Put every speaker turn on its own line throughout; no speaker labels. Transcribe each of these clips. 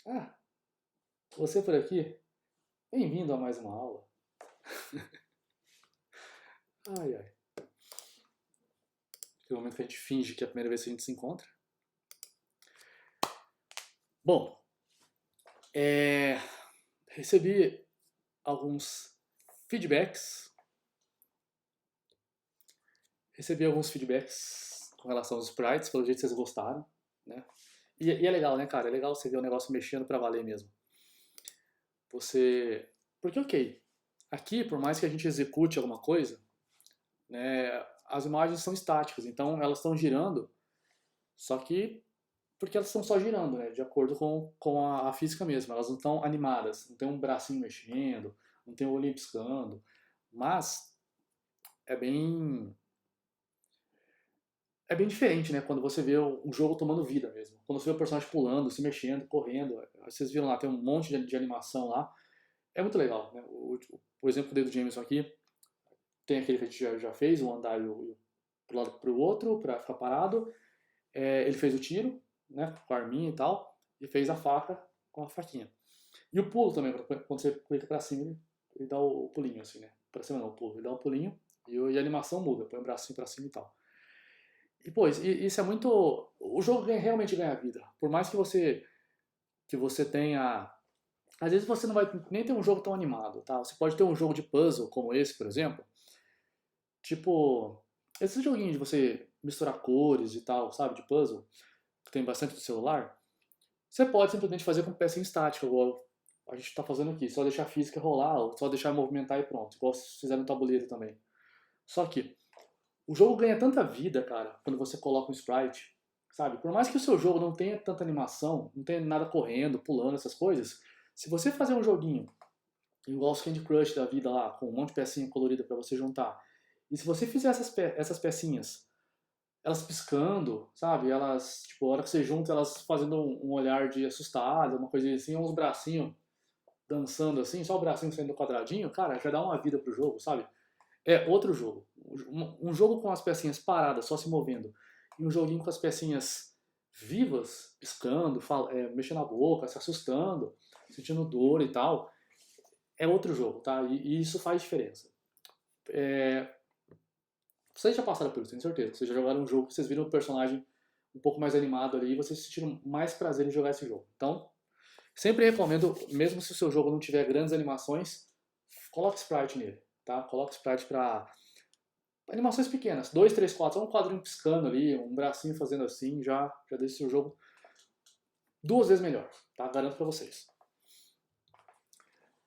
Ah, você por aqui? Bem-vindo a mais uma aula. Ai, ai. Aquele momento que a gente finge que é a primeira vez que a gente se encontra. Bom, recebi alguns feedbacks. Recebi alguns feedbacks com relação aos sprites, pelo jeito que vocês gostaram, né? E é legal, né, cara? É legal você ver o negócio mexendo pra valer mesmo. Você... Porque, ok, aqui, por mais que a gente execute alguma coisa, né, as imagens são estáticas, então elas estão girando, só que porque elas estão só girando, né, de acordo com a física mesmo. Elas não estão animadas, não tem um bracinho mexendo, não tem o olhinho piscando. Mas é bem, é bem diferente, né, quando você vê um jogo tomando vida mesmo. Quando você vê o personagem pulando, se mexendo, correndo. Vocês viram lá, tem um monte de animação lá. É muito legal, né? O exemplo que eu dei do Jameson aqui, tem aquele que a gente já fez, o andar pro lado pro outro, para ficar parado. Ele fez o tiro, né, com a arminha e tal, e fez a faca com a faquinha. E o pulo também, quando você clica pra cima, ele dá o pulinho assim, né? Pra cima não, o pulo. Ele dá um pulinho e a animação muda, põe o bracinho pra cima e tal. E, pô, isso é muito... O jogo realmente ganha vida. Por mais que você tenha... Às vezes você não vai nem ter um jogo tão animado, tá? Você pode ter um jogo de puzzle como esse, por exemplo. Tipo, esses joguinhos de você misturar cores e tal, sabe? De puzzle, que tem bastante no celular. Você pode simplesmente fazer com peça estática, igual a gente está fazendo aqui. Só deixar a física rolar, ou só deixar movimentar e pronto. Igual vocês fizeram no tabuleiro também. Só que o jogo ganha tanta vida, cara, quando você coloca um sprite, sabe? Por mais que o seu jogo não tenha tanta animação, não tenha nada correndo, pulando, essas coisas, se você fazer um joguinho igual os Candy Crush da vida lá, com um monte de pecinha colorida para você juntar, e se você fizer essas pecinhas, elas piscando, sabe? Elas, tipo, a hora que você junta, elas fazendo um olhar de assustado, uma coisa assim, uns bracinhos dançando assim, só o bracinho saindo do quadradinho, cara, já dá uma vida pro jogo, sabe? É outro jogo. Um jogo com as pecinhas paradas, só se movendo, e um joguinho com as pecinhas vivas, piscando, mexendo a boca, se assustando, sentindo dor e tal, é outro jogo, tá? E isso faz diferença. É, vocês já passaram por isso, tenho certeza. Vocês já jogaram um jogo que vocês viram o personagem um pouco mais animado ali e vocês sentiram mais prazer em jogar esse jogo. Então, sempre recomendo, mesmo se o seu jogo não tiver grandes animações, coloque sprite nele, tá? Coloque sprite para animações pequenas, 2, 3, 4, só um quadrinho piscando ali, um bracinho fazendo assim, já deixa o seu jogo duas vezes melhor, tá? Garanto para vocês.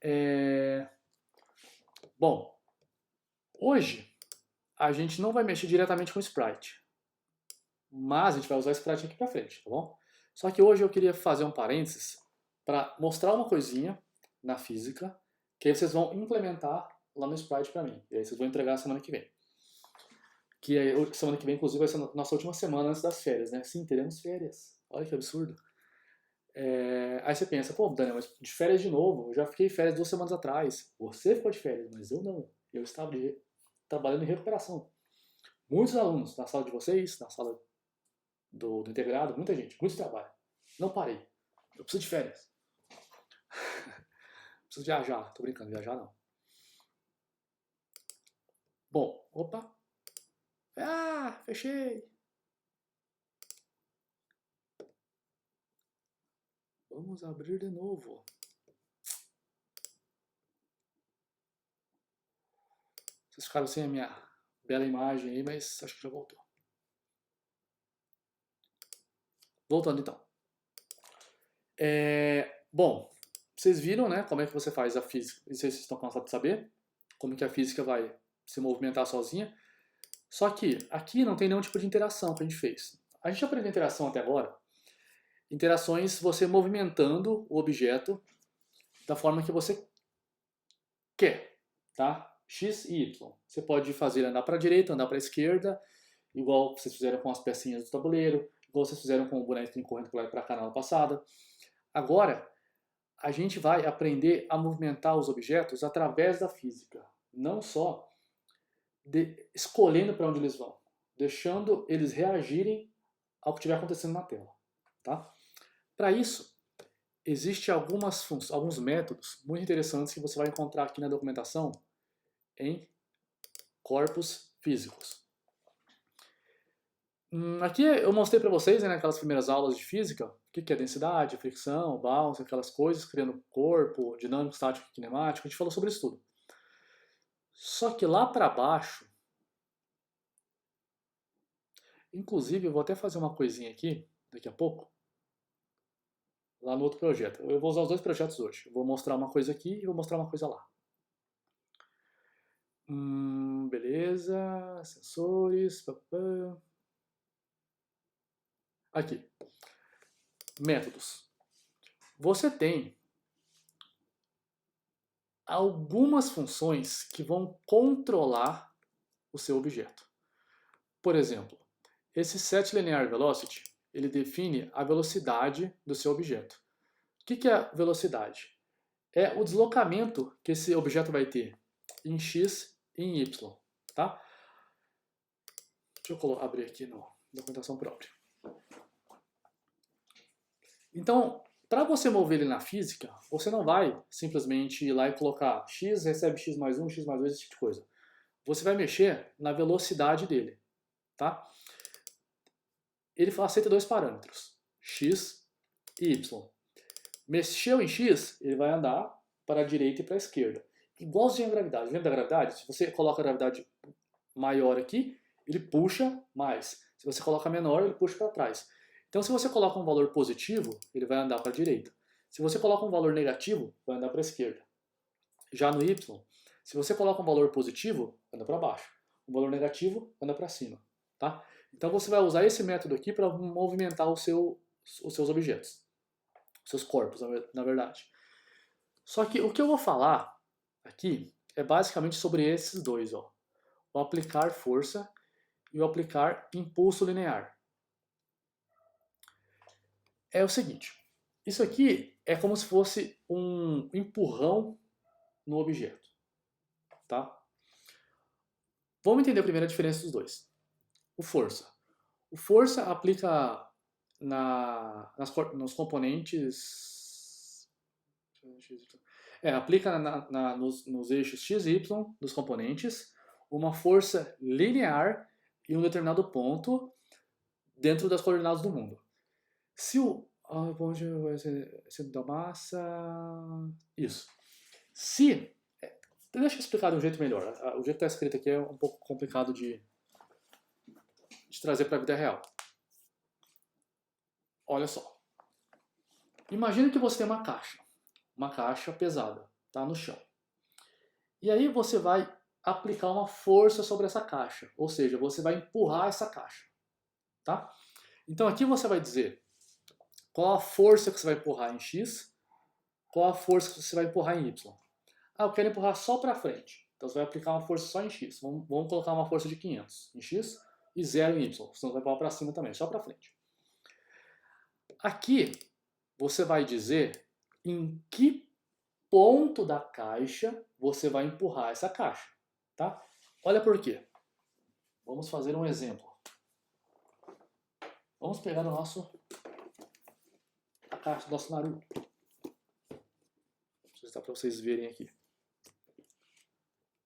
É... Bom, hoje a gente não vai mexer diretamente com o sprite, mas a gente vai usar o sprite aqui para frente, tá bom? Só que hoje eu queria fazer um parênteses para mostrar uma coisinha na física que aí vocês vão implementar lá no sprite para mim. E aí vocês vão entregar semana que vem. Semana que vem, inclusive, vai ser a nossa última semana antes das férias, né? Sim, teremos férias. Olha que absurdo. Aí você pensa, pô, Daniel, mas de férias de novo? Eu já fiquei de férias 2 semanas atrás. Você ficou de férias, mas eu não. Eu estava trabalhando em recuperação. Muitos alunos na sala de vocês, na sala do integrado, muita gente, muito trabalho. Não parei. Eu preciso de férias. Preciso viajar. Tô brincando, viajar não. Bom, opa. Ah, fechei. Vamos abrir de novo. Vocês ficaram sem a minha bela imagem aí, mas acho que já voltou. Voltando então. Bom, vocês viram, né, como é que você faz a física. Não sei se vocês estão cansados de saber como que a física vai se movimentar sozinha. Só que aqui não tem nenhum tipo de interação que a gente fez. A gente aprendeu interação até agora. Interações você movimentando o objeto da forma que você quer, tá? X e Y. Você pode fazer andar para a direita, andar para a esquerda, igual vocês fizeram com as pecinhas do tabuleiro, igual vocês fizeram com o bonequinho correndo para cá na aula passada. Agora, a gente vai aprender a movimentar os objetos através da física, não só escolhendo para onde eles vão, deixando eles reagirem ao que estiver acontecendo na tela, tá? Para isso, existem alguns métodos muito interessantes que você vai encontrar aqui na documentação em corpos físicos. Aqui eu mostrei para vocês, né, naquelas primeiras aulas de física, o que é densidade, fricção, bounce, aquelas coisas, criando corpo, dinâmico, estático, cinemático, a gente falou sobre isso tudo. Só que lá para baixo, inclusive eu vou até fazer uma coisinha aqui, daqui a pouco, lá no outro projeto. Eu vou usar os dois projetos hoje. Eu vou mostrar uma coisa aqui e vou mostrar uma coisa lá. Beleza, sensores, papá. Aqui, métodos. Você tem algumas funções que vão controlar o seu objeto. Por exemplo, esse set linear velocity, ele define a velocidade do seu objeto. O que é a velocidade? É o deslocamento que esse objeto vai ter em x e em y, tá? Deixa eu abrir aqui na documentação própria. Então, para você mover ele na física, você não vai simplesmente ir lá e colocar x recebe x mais 1, x mais 2, esse tipo de coisa. Você vai mexer na velocidade dele, tá? Ele aceita dois parâmetros, x e y. Mexeu em x, ele vai andar para a direita e para a esquerda. Igualzinho a gravidade. Lembra da gravidade? Se você coloca a gravidade maior aqui, ele puxa mais. Se você coloca menor, ele puxa para trás. Então, se você coloca um valor positivo, ele vai andar para a direita. Se você coloca um valor negativo, vai andar para a esquerda. Já no y, se você coloca um valor positivo, anda para baixo. Um valor negativo, anda para cima. Tá? Então, você vai usar esse método aqui para movimentar os seus objetos. Os seus corpos, na verdade. Só que o que eu vou falar aqui é basicamente sobre esses dois. Ó. O aplicar força e o aplicar impulso linear. É o seguinte, isso aqui é como se fosse um empurrão no objeto, tá? Vamos entender primeiro a diferença dos dois. O força. O força aplica nos componentes... aplica nos eixos x e y dos componentes uma força linear em um determinado ponto dentro das coordenadas do mundo. Se o centro da massa... Isso. Deixa eu explicar de um jeito melhor. O jeito que está escrito aqui é um pouco complicado de trazer para a vida real. Olha só. Imagina que você tem uma caixa pesada, tá no chão. E aí você vai aplicar uma força sobre essa caixa, ou seja, você vai empurrar essa caixa, tá? Então aqui você vai dizer qual a força que você vai empurrar em x, qual a força que você vai empurrar em y. Eu quero empurrar só para frente, então você vai aplicar uma força só em x. Vamos colocar uma força de 500 em x e 0 em y, senão você vai empurrar para cima também, só para frente. Aqui você vai dizer em que ponto da caixa você vai empurrar essa caixa, tá? Olha por quê. Vamos fazer um exemplo. Vamos pegar a caixa do nosso Naruto. Deixa eu dar para vocês verem aqui.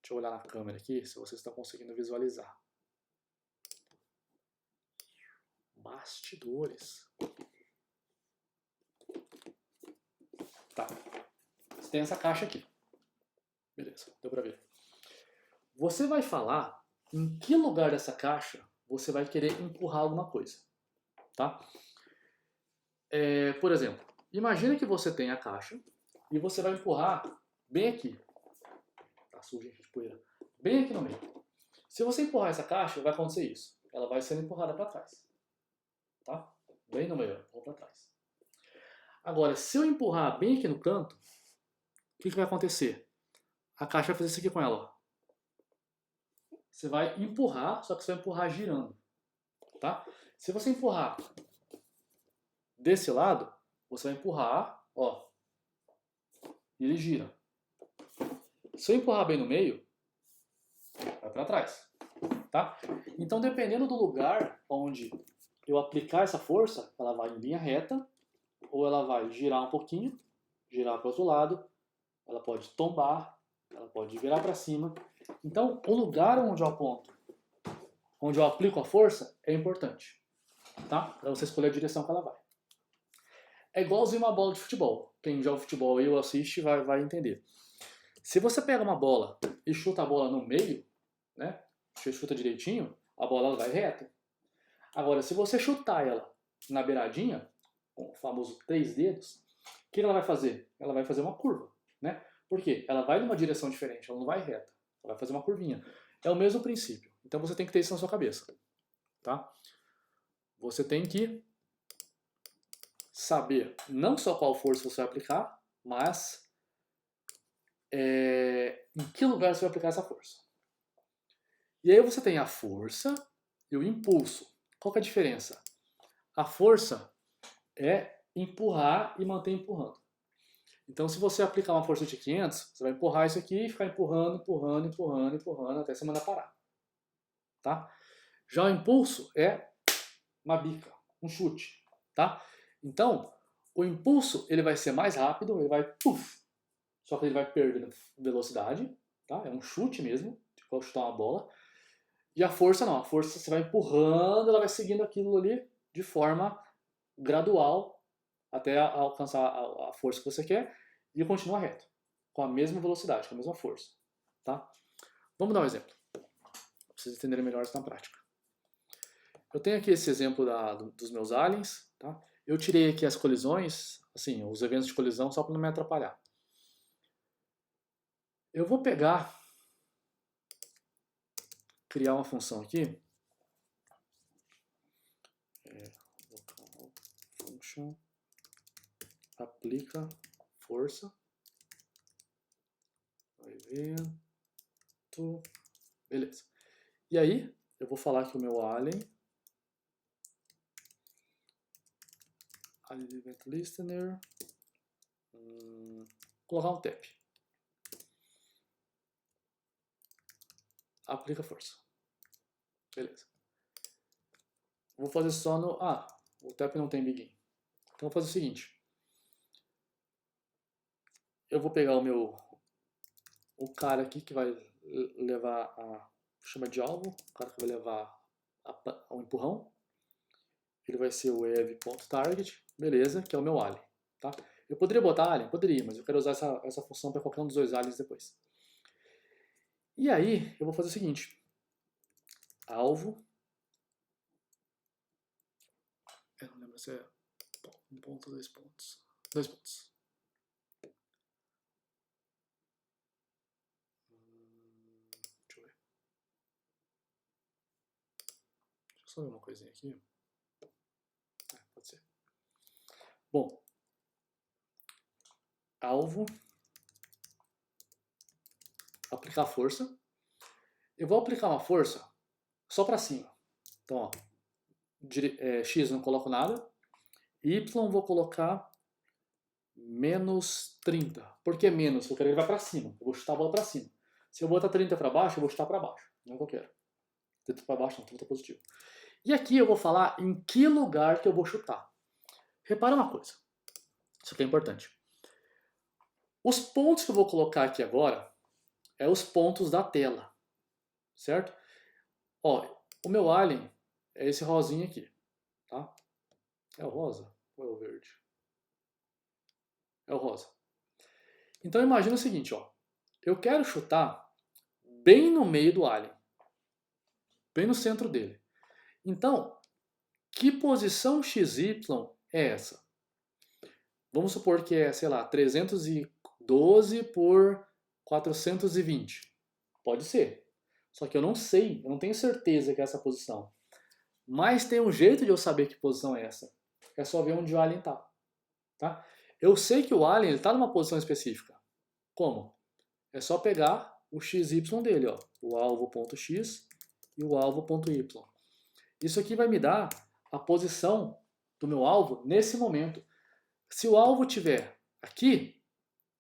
Deixa eu olhar na câmera aqui, se vocês estão conseguindo visualizar. Bastidores. Tá. Você tem essa caixa aqui. Beleza, deu para ver. Você vai falar em que lugar dessa caixa você vai querer empurrar alguma coisa. Tá? Por exemplo, imagina que você tem a caixa e você vai empurrar bem aqui. Tá sujo de poeira. Bem aqui no meio. Se você empurrar essa caixa, vai acontecer isso. Ela vai sendo empurrada para trás. Tá? Bem no meio, ou para trás. Agora, se eu empurrar bem aqui no canto, o que vai acontecer? A caixa vai fazer isso aqui com ela. Ó. Você vai empurrar, só que você vai empurrar girando. Tá? Se você empurrar desse lado, você vai empurrar, ó, e ele gira. Se eu empurrar bem no meio, vai para trás, tá? Então, dependendo do lugar onde eu aplicar essa força, ela vai em linha reta ou ela vai girar um pouquinho, girar para o outro lado, ela pode tombar, ela pode virar para cima. Então, o lugar onde eu aponto, onde eu aplico a força, é importante, tá? Para você escolher a direção que ela vai. É igualzinho uma bola de futebol. Quem joga futebol aí ou assiste vai entender. Se você pega uma bola e chuta a bola no meio, né? Você chuta direitinho, a bola vai reta. Agora, se você chutar ela na beiradinha, com o famoso 3 dedos, o que ela vai fazer? Ela vai fazer uma curva, né? Por quê? Ela vai numa direção diferente, ela não vai reta. Ela vai fazer uma curvinha. É o mesmo princípio. Então você tem que ter isso na sua cabeça, tá? Você tem que saber não só qual força você vai aplicar, mas em que lugar você vai aplicar essa força. E aí você tem a força e o impulso. Qual que é a diferença? A força é empurrar e manter empurrando. Então, se você aplicar uma força de 500, você vai empurrar isso aqui e ficar empurrando, empurrando, empurrando, empurrando até você mandar parar. Tá? Já o impulso é uma bica, um chute. Tá? Então, o impulso ele vai ser mais rápido, ele vai puff, só que ele vai perdendo velocidade. Tá? É um chute mesmo, igual chutar uma bola. E a força não, a força você vai empurrando, ela vai seguindo aquilo ali de forma gradual até alcançar a força que você quer e continuar reto, com a mesma velocidade, com a mesma força. Tá? Vamos dar um exemplo, para vocês entenderem melhor isso na prática. Eu tenho aqui esse exemplo dos meus aliens. Tá? Eu tirei aqui as colisões, assim, os eventos de colisão, só para não me atrapalhar. Eu vou criar uma função aqui. Local function aplica força, evento, beleza. E aí, eu vou falar que o meu alien event listener, colocar um tap. Aplica força. Beleza. Vou fazer só no... o tap não tem begin. Então vou fazer o seguinte. Eu vou pegar o cara aqui que vai levar chama de alvo, o cara que vai levar o empurrão. Ele vai ser o ev.target, beleza, que é o meu alien. Tá? Eu poderia botar alien? Poderia, mas eu quero usar essa função para qualquer um dos dois aliens depois. E aí, eu vou fazer o seguinte. Alvo. Eu não lembro se é um ponto, 2 pontos. 2 pontos. Deixa eu ver. Deixa eu só ver uma coisinha aqui. Pode ser. Bom. Alvo. Aplicar força. Eu vou aplicar uma força só para cima. Então, ó, X não coloco nada. Y vou colocar menos 30. Por que menos? Porque eu quero que ele vai para cima. Eu vou chutar a bola para cima. Se eu botar 30 para baixo, eu vou chutar para baixo. Não é o que eu quero. 30 para baixo não, 30 positivo. E aqui eu vou falar em que lugar que eu vou chutar. Repara uma coisa. Isso aqui é importante. Os pontos que eu vou colocar aqui agora é os pontos da tela. Certo? Ó, o meu alien é esse rosinho aqui. Tá? É o rosa ou é o verde? É o rosa. Então imagina o seguinte, ó. Eu quero chutar bem no meio do alien. Bem no centro dele. Então, que posição XY é essa? Vamos supor que é, sei lá, 312 por 420. Pode ser. Só que eu não sei, eu não tenho certeza que é essa posição. Mas tem um jeito de eu saber que posição é essa. É só ver onde o alien está. Tá? Eu sei que o alien está numa posição específica. Como? É só pegar o XY dele, ó, o alvo.x e o alvo.y. Isso aqui vai me dar a posição do meu alvo nesse momento. Se o alvo estiver aqui,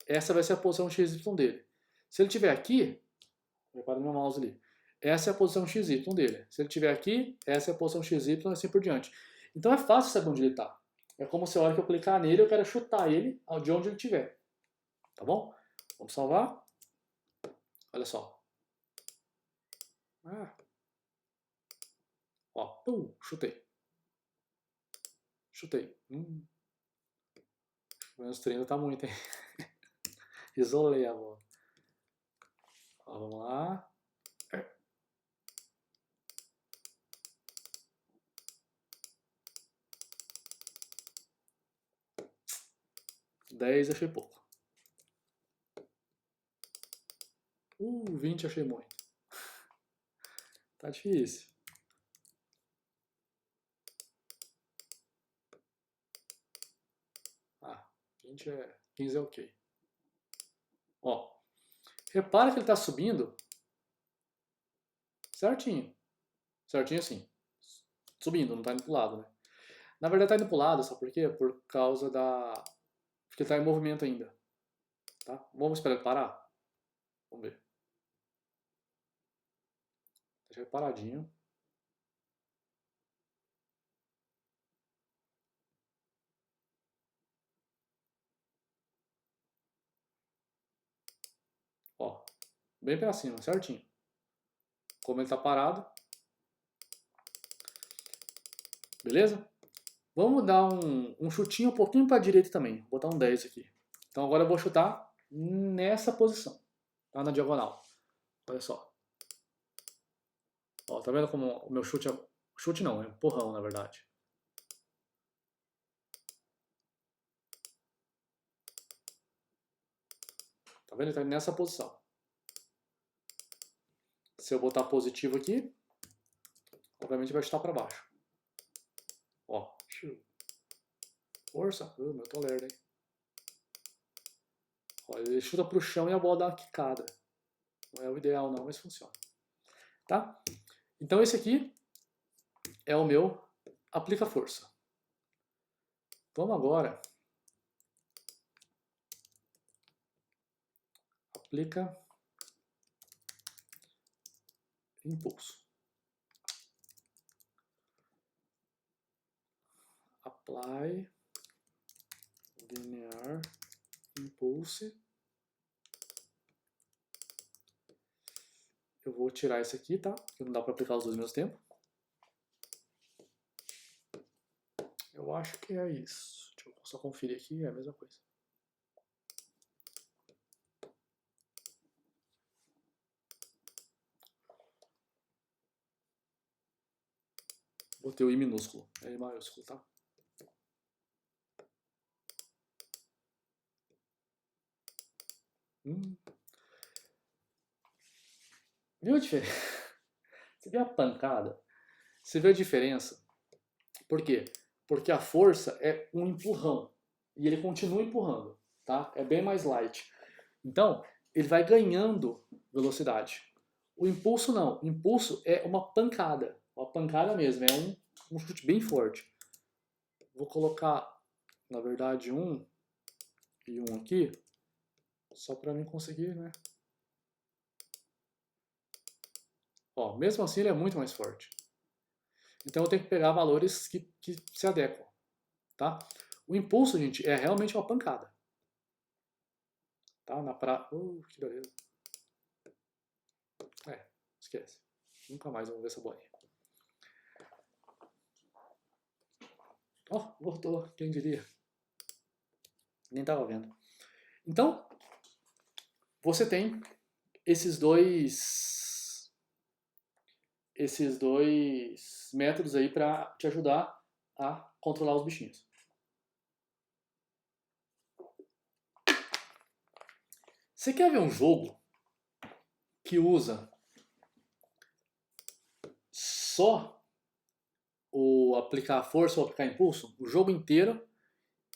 essa vai ser a posição XY dele. Se ele estiver aqui, repara no meu mouse ali, essa é a posição XY dele. Se ele estiver aqui, essa é a posição XY e assim por diante. Então é fácil saber onde ele está. É como se a hora que eu clicar nele, eu quero chutar ele de onde ele estiver. Tá bom? Vamos salvar. Olha só. Ah. Ó, chutei. Chutei. Menos 30 tá muito, hein? Isolei a bola. Ó, vamos lá. 10 achei pouco. 20 achei muito. Tá difícil. Ah, 15 é ok. Ó, repara que ele tá subindo certinho. Certinho assim. Subindo, não tá indo pro lado, né? Na verdade tá indo pro lado, sabe por quê? Por causa da... Porque ele tá em movimento ainda. Tá? Vamos esperar ele parar? Vamos ver. Deixa ele paradinho. Ó, bem pra cima, certinho. Como ele tá parado. Beleza? Vamos dar um chutinho um pouquinho pra direita também. Vou botar um 10 aqui. Então agora eu vou chutar nessa posição. Tá? Na diagonal. Olha só. Ó, tá vendo como o meu chute é... Chute não, é um empurrão, na verdade. Tá vendo? Ele tá nessa posição. Se eu botar positivo aqui, obviamente vai chutar pra baixo. Ó. Força. Meu, tô lerdo, hein? Ó, ele chuta pro chão e a bola dá uma quicada. Não é o ideal não, mas funciona. Tá? Então esse aqui é o meu aplica força. Vamos agora. Aplica impulso. Apply linear impulse. Eu vou tirar esse aqui, tá? Porque não dá para aplicar os dois ao mesmo tempo. Eu acho que é isso. Deixa eu só conferir aqui, é a mesma coisa. Botei o I minúsculo, é I maiúsculo, tá? Viu a diferença? Você viu a pancada? Você viu a diferença? Por quê? Porque a força é um empurrão. E ele continua empurrando, tá? É bem mais light. Então, ele vai ganhando velocidade. O impulso não. O impulso é uma pancada. Uma pancada mesmo. É um chute bem forte. Vou colocar, na verdade, um e um aqui. Só para mim conseguir, né? Ó, mesmo assim ele é muito mais forte. Então eu tenho que pegar valores que se adequam, tá? O impulso, gente, é realmente uma pancada. Tá? Na pra... que beleza. Esquece. Nunca mais vamos ver essa bolinha. Ó, voltou, quem diria? Nem tava vendo. Então, você tem esses dois métodos aí para te ajudar a controlar os bichinhos. Você quer ver um jogo que usa só o aplicar força ou aplicar impulso, o jogo inteiro,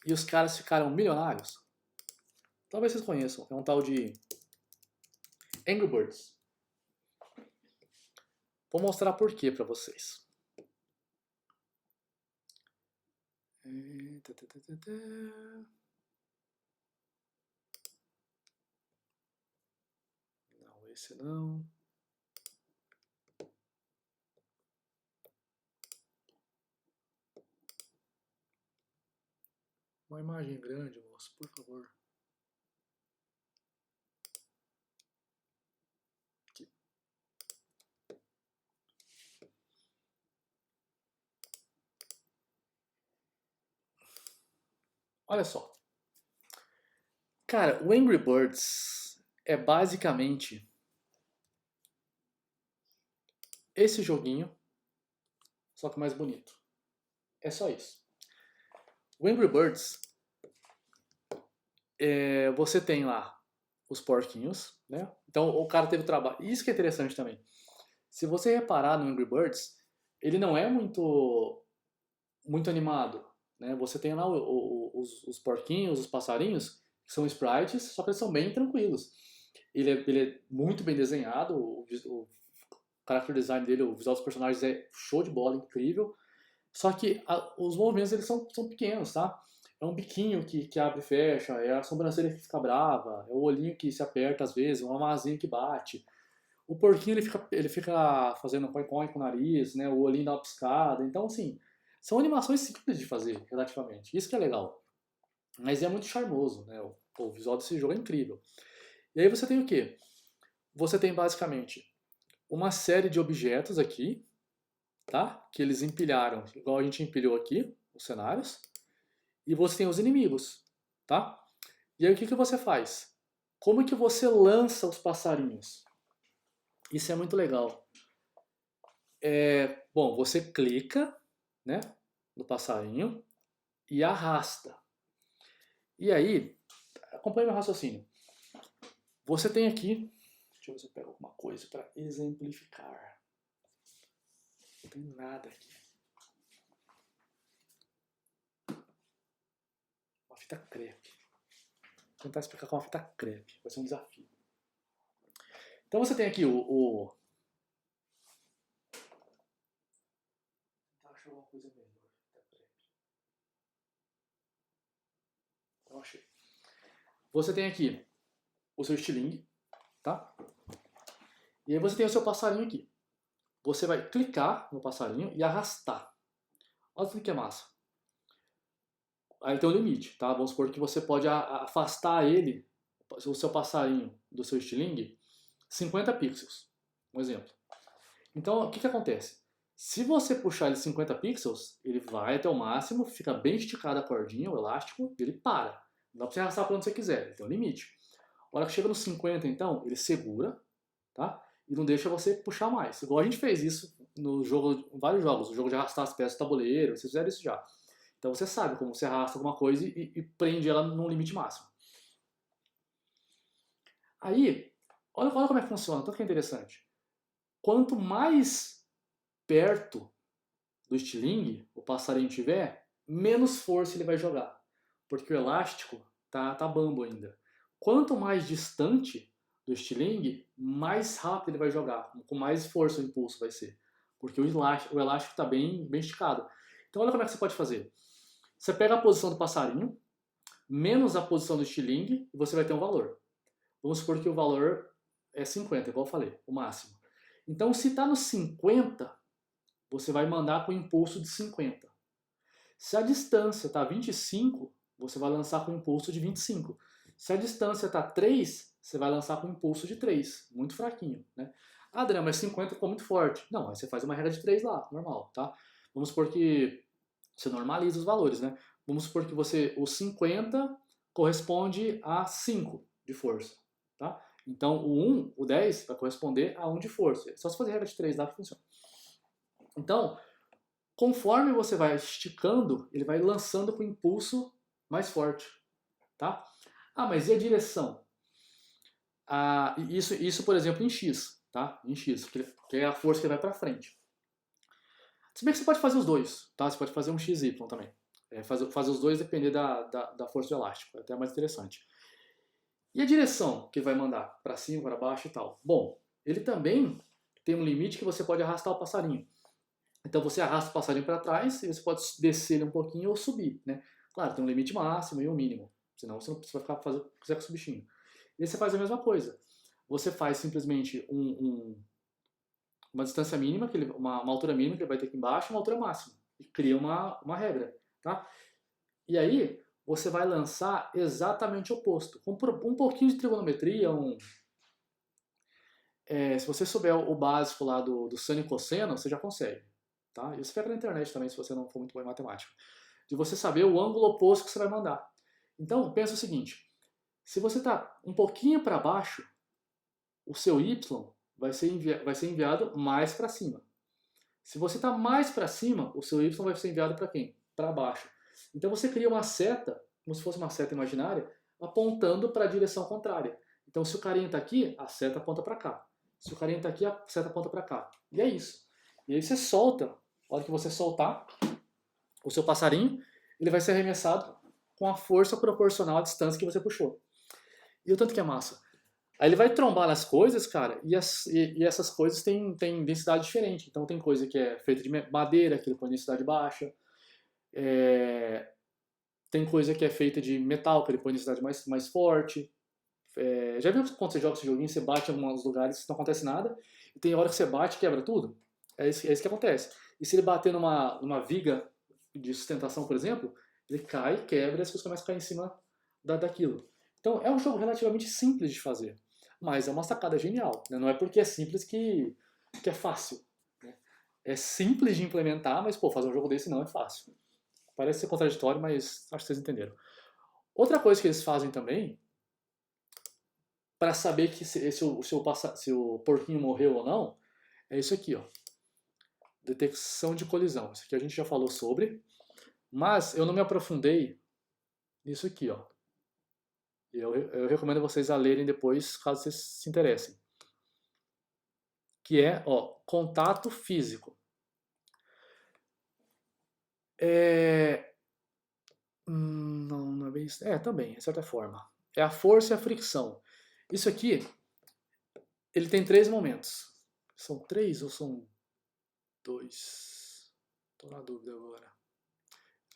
e os caras ficaram milionários? Talvez vocês conheçam, é um tal de Angry Birds. Vou mostrar por quê para vocês. Não, esse não. Uma imagem grande, moço, por favor. Aqui. Olha só. Cara, o Angry Birds é basicamente esse joguinho, só que mais bonito. É só isso. O Angry Birds, você tem lá os porquinhos, né? Então o cara teve trabalho. Isso que é interessante também. Se você reparar no Angry Birds, ele não é muito animado, né? Você tem lá os porquinhos, os passarinhos, que são sprites, só que eles são bem tranquilos. Ele é muito bem desenhado, o character design dele, o visual dos personagens é show de bola, incrível. Só que os movimentos eles são pequenos, tá? É um biquinho que abre e fecha, é a sobrancelha que fica brava, é o olhinho que se aperta às vezes, uma mazinha que bate. O porquinho ele fica fazendo coin com o nariz, né? O olhinho dá uma piscada. Então, assim, são animações simples de fazer, relativamente. Isso que é legal. Mas é muito charmoso, né? O visual desse jogo é incrível. E aí você tem o quê? Você tem basicamente uma série de objetos aqui, tá? Que eles empilharam, igual a gente empilhou aqui, os cenários. E você tem os inimigos, tá? E aí o que você faz? Como que você lança os passarinhos? Isso é muito legal. Bom, você clica, né, no passarinho e arrasta. E aí, acompanhe meu raciocínio. Você tem aqui, deixa eu ver se eu pego alguma coisa para exemplificar. Não tem nada aqui. Uma fita crepe. Vou tentar explicar com uma fita crepe. Vai ser um desafio. Então você tem aqui o... Vou achar alguma coisa melhor. Fita crepe. Eu achei. Você tem aqui o seu estilingue, tá? E aí você tem o seu passarinho aqui. Você vai clicar no passarinho e arrastar. Olha o que é massa. Aí tem um limite, tá? Vamos supor que você pode afastar ele, o seu passarinho, do seu estilingue, 50 pixels. Um exemplo. Então, o que acontece? Se você puxar ele 50 pixels, ele vai até o máximo, fica bem esticada a cordinha, o elástico, e ele para. Não dá pra você arrastar para onde você quiser, ele tem um limite. A hora que chega nos 50, então, ele segura, tá? E não deixa você puxar mais. Igual a gente fez isso no jogo, em vários jogos, o jogo de arrastar as peças do tabuleiro, vocês fizeram isso já. Então você sabe como você arrasta alguma coisa e prende ela num limite máximo. Aí, olha como é que funciona, tanto que é interessante. Quanto mais perto do estilingue o passarinho tiver, menos força ele vai jogar. Porque o elástico tá bambo ainda. Quanto mais distante do estilingue, mais rápido ele vai jogar, com mais força o impulso vai ser. Porque o elástico está bem esticado. Então olha como é que você pode fazer. Você pega a posição do passarinho, menos a posição do estilingue, e você vai ter um valor. Vamos supor que o valor é 50, igual eu falei, o máximo. Então se está no 50, você vai mandar com o impulso de 50. Se a distância está 25, você vai lançar com o impulso de 25. Se a distância está 3, você vai lançar com o impulso de 3, muito fraquinho, né? Ah, Adriano, mas 50 ficou muito forte. Não, aí você faz uma regra de 3 lá, normal, tá? Vamos supor que você normaliza os valores, né? Vamos supor que o 50 corresponde a 5 de força, tá? Então o 10 vai corresponder a 1 de força. É só se fazer regra de 3 lá que funciona. Então, conforme você vai esticando, ele vai lançando com impulso mais forte, tá? Ah, mas e a direção? Isso, por exemplo, em X, tá? Em X, que é a força que vai para frente. Se bem que você pode fazer os dois, tá? Você pode fazer um XY também. Fazer os dois depender da força do elástico, é até mais interessante. E a direção que vai mandar? Para cima, para baixo e tal? Bom, ele também tem um limite que você pode arrastar o passarinho. Então você arrasta o passarinho para trás e você pode descer ele um pouquinho ou subir, né? Claro, tem um limite máximo e um mínimo, senão você não vai ficar fazendo com o seu bichinho. E aí você faz a mesma coisa. Você faz simplesmente uma distância mínima, uma altura mínima que ele vai ter aqui embaixo, uma altura máxima. E cria uma regra, tá? E aí, você vai lançar exatamente o oposto. Com um pouquinho de trigonometria, se você souber o básico lá do seno e cosseno, você já consegue. Tá? Isso pega na internet também, se você não for muito bom em matemática. De você saber o ângulo oposto que você vai mandar. Então, pensa o seguinte, se você está um pouquinho para baixo, o seu y vai ser enviado mais para cima. Se você está mais para cima, o seu y vai ser enviado para quem? Para baixo. Então você cria uma seta, como se fosse uma seta imaginária, apontando para a direção contrária. Então se o carinha está aqui, a seta aponta para cá. Se o carinha está aqui, a seta aponta para cá. E é isso. E aí você solta, na hora que você soltar o seu passarinho, ele vai ser arremessado com a força proporcional à distância que você puxou. E o tanto que é massa. Aí ele vai trombar nas coisas, cara, e essas coisas têm densidade diferente. Então tem coisa que é feita de madeira, que ele põe densidade baixa. Tem coisa que é feita de metal, que ele põe densidade mais forte. Já viu quando você joga esse joguinho, você bate em alguns lugares não acontece nada, e tem hora que você bate e quebra tudo? É isso que acontece. E se ele bater numa viga de sustentação, por exemplo, ele cai, quebra e as coisas começam a cair em cima daquilo. Então é um jogo relativamente simples de fazer, mas é uma sacada genial. Né? Não é porque é simples que é fácil. Né? É simples de implementar, mas pô, fazer um jogo desse não é fácil. Parece ser contraditório, mas acho que vocês entenderam. Outra coisa que eles fazem também, para saber que se o porquinho morreu ou não, é isso aqui, ó. Detecção de colisão. Isso aqui a gente já falou sobre, mas eu não me aprofundei nisso aqui, ó. Eu recomendo vocês a lerem depois, caso vocês se interessem. Que é, ó, contato físico. Não é bem isso. Também, de certa forma. É a força e a fricção. Isso aqui, ele tem 3 momentos. São 3 ou são 2? Tô na dúvida agora.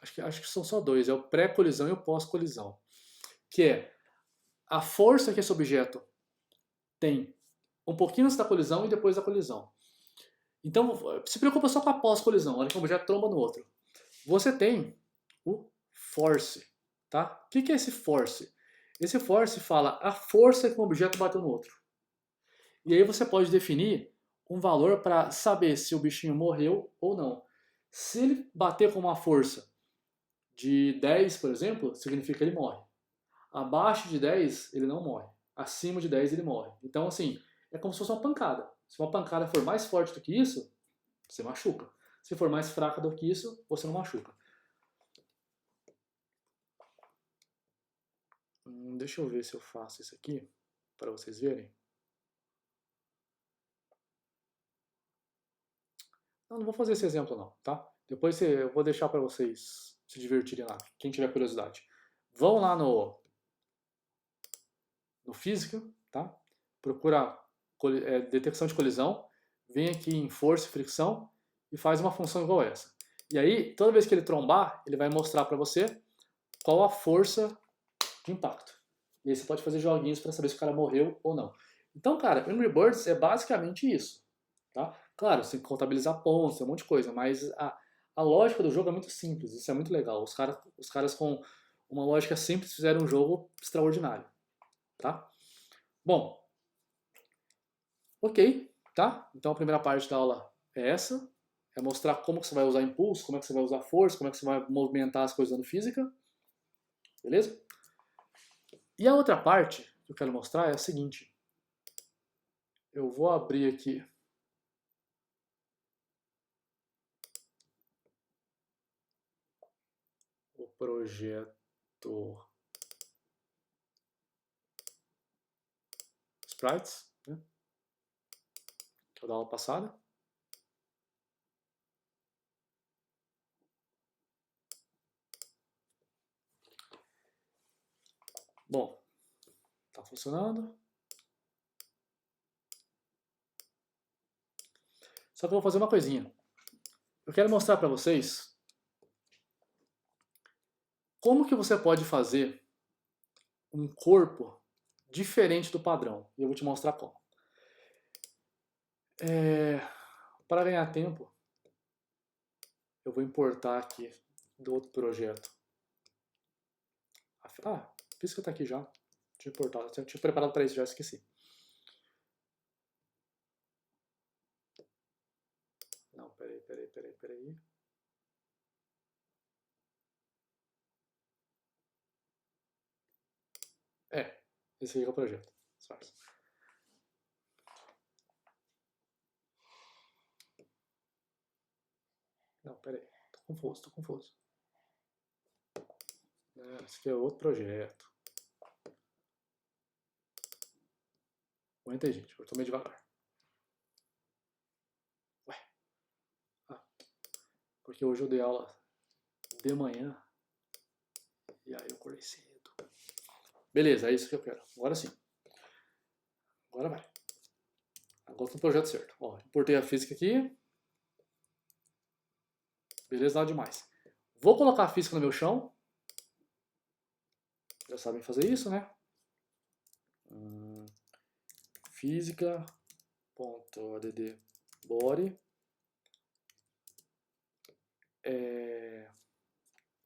Acho que são só 2. É o pré-colisão e o pós-colisão. Que é a força que esse objeto tem um pouquinho antes da colisão e depois da colisão. Então, se preocupa só com a pós-colisão, olha que o objeto tromba no outro. Você tem o force, tá? O que é esse force? Esse force fala a força que um objeto bateu no outro. E aí você pode definir um valor para saber se o bichinho morreu ou não. Se ele bater com uma força de 10, por exemplo, significa que ele morre. Abaixo de 10, ele não morre. Acima de 10, ele morre. Então, assim, é como se fosse uma pancada. Se uma pancada for mais forte do que isso, você machuca. Se for mais fraca do que isso, você não machuca. Deixa eu ver se eu faço isso aqui, para vocês verem. Não vou fazer esse exemplo não, tá? Depois eu vou deixar para vocês se divertirem lá, quem tiver curiosidade. Vão lá no física, tá? Procura detecção de colisão, vem aqui em força e fricção e faz uma função igual a essa. E aí, toda vez que ele trombar, ele vai mostrar para você qual a força de impacto. E aí você pode fazer joguinhos para saber se o cara morreu ou não. Então, cara, Angry Birds é basicamente isso. Tá? Claro, você tem que contabilizar pontos, um monte de coisa, mas a lógica do jogo é muito simples, isso é muito legal. Os caras com uma lógica simples fizeram um jogo extraordinário. Tá? Bom, ok, tá? Então a primeira parte da aula é essa, é mostrar como que você vai usar impulso, como é que você vai usar força, como é que você vai movimentar as coisas dando física, beleza? E a outra parte que eu quero mostrar é a seguinte, eu vou abrir aqui o projeto Sprites, né? Que é da aula passada. Bom, tá funcionando. Só que eu vou fazer uma coisinha. Eu quero mostrar para vocês como que você pode fazer um corpo diferente do padrão. E eu vou te mostrar como. Para ganhar tempo, eu vou importar aqui do outro projeto a física tá aqui já. Tinha importado, tinha preparado para isso, já esqueci. Não, peraí. Esse aqui é o projeto. Não, peraí. Tô confuso. Esse aqui é outro projeto. Aguenta aí, gente. Eu tô meio devagar. Ué. Porque hoje eu dei aula de manhã. E aí eu acordei cedo. Beleza, é isso que eu quero. Agora sim. Agora vai. Agora tô no projeto certo. Ó, importei a física aqui. Beleza, nada demais. Vou colocar a física no meu chão. Já sabem fazer isso, né? Física.add body.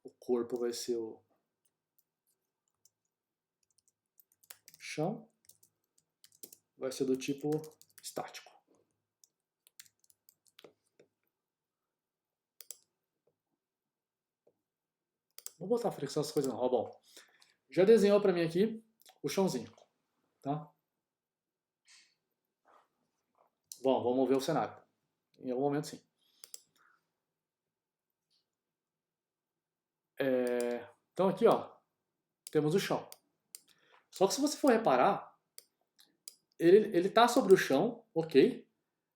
O corpo vai ser o chão. Vai ser do tipo estático. Vou botar fricção essas coisas não. Ó, bom. Já desenhou para mim aqui o chãozinho, tá? Bom, vamos ver o cenário. Em algum momento, sim. Então aqui, ó, temos o chão. Só que se você for reparar, ele tá sobre o chão, ok?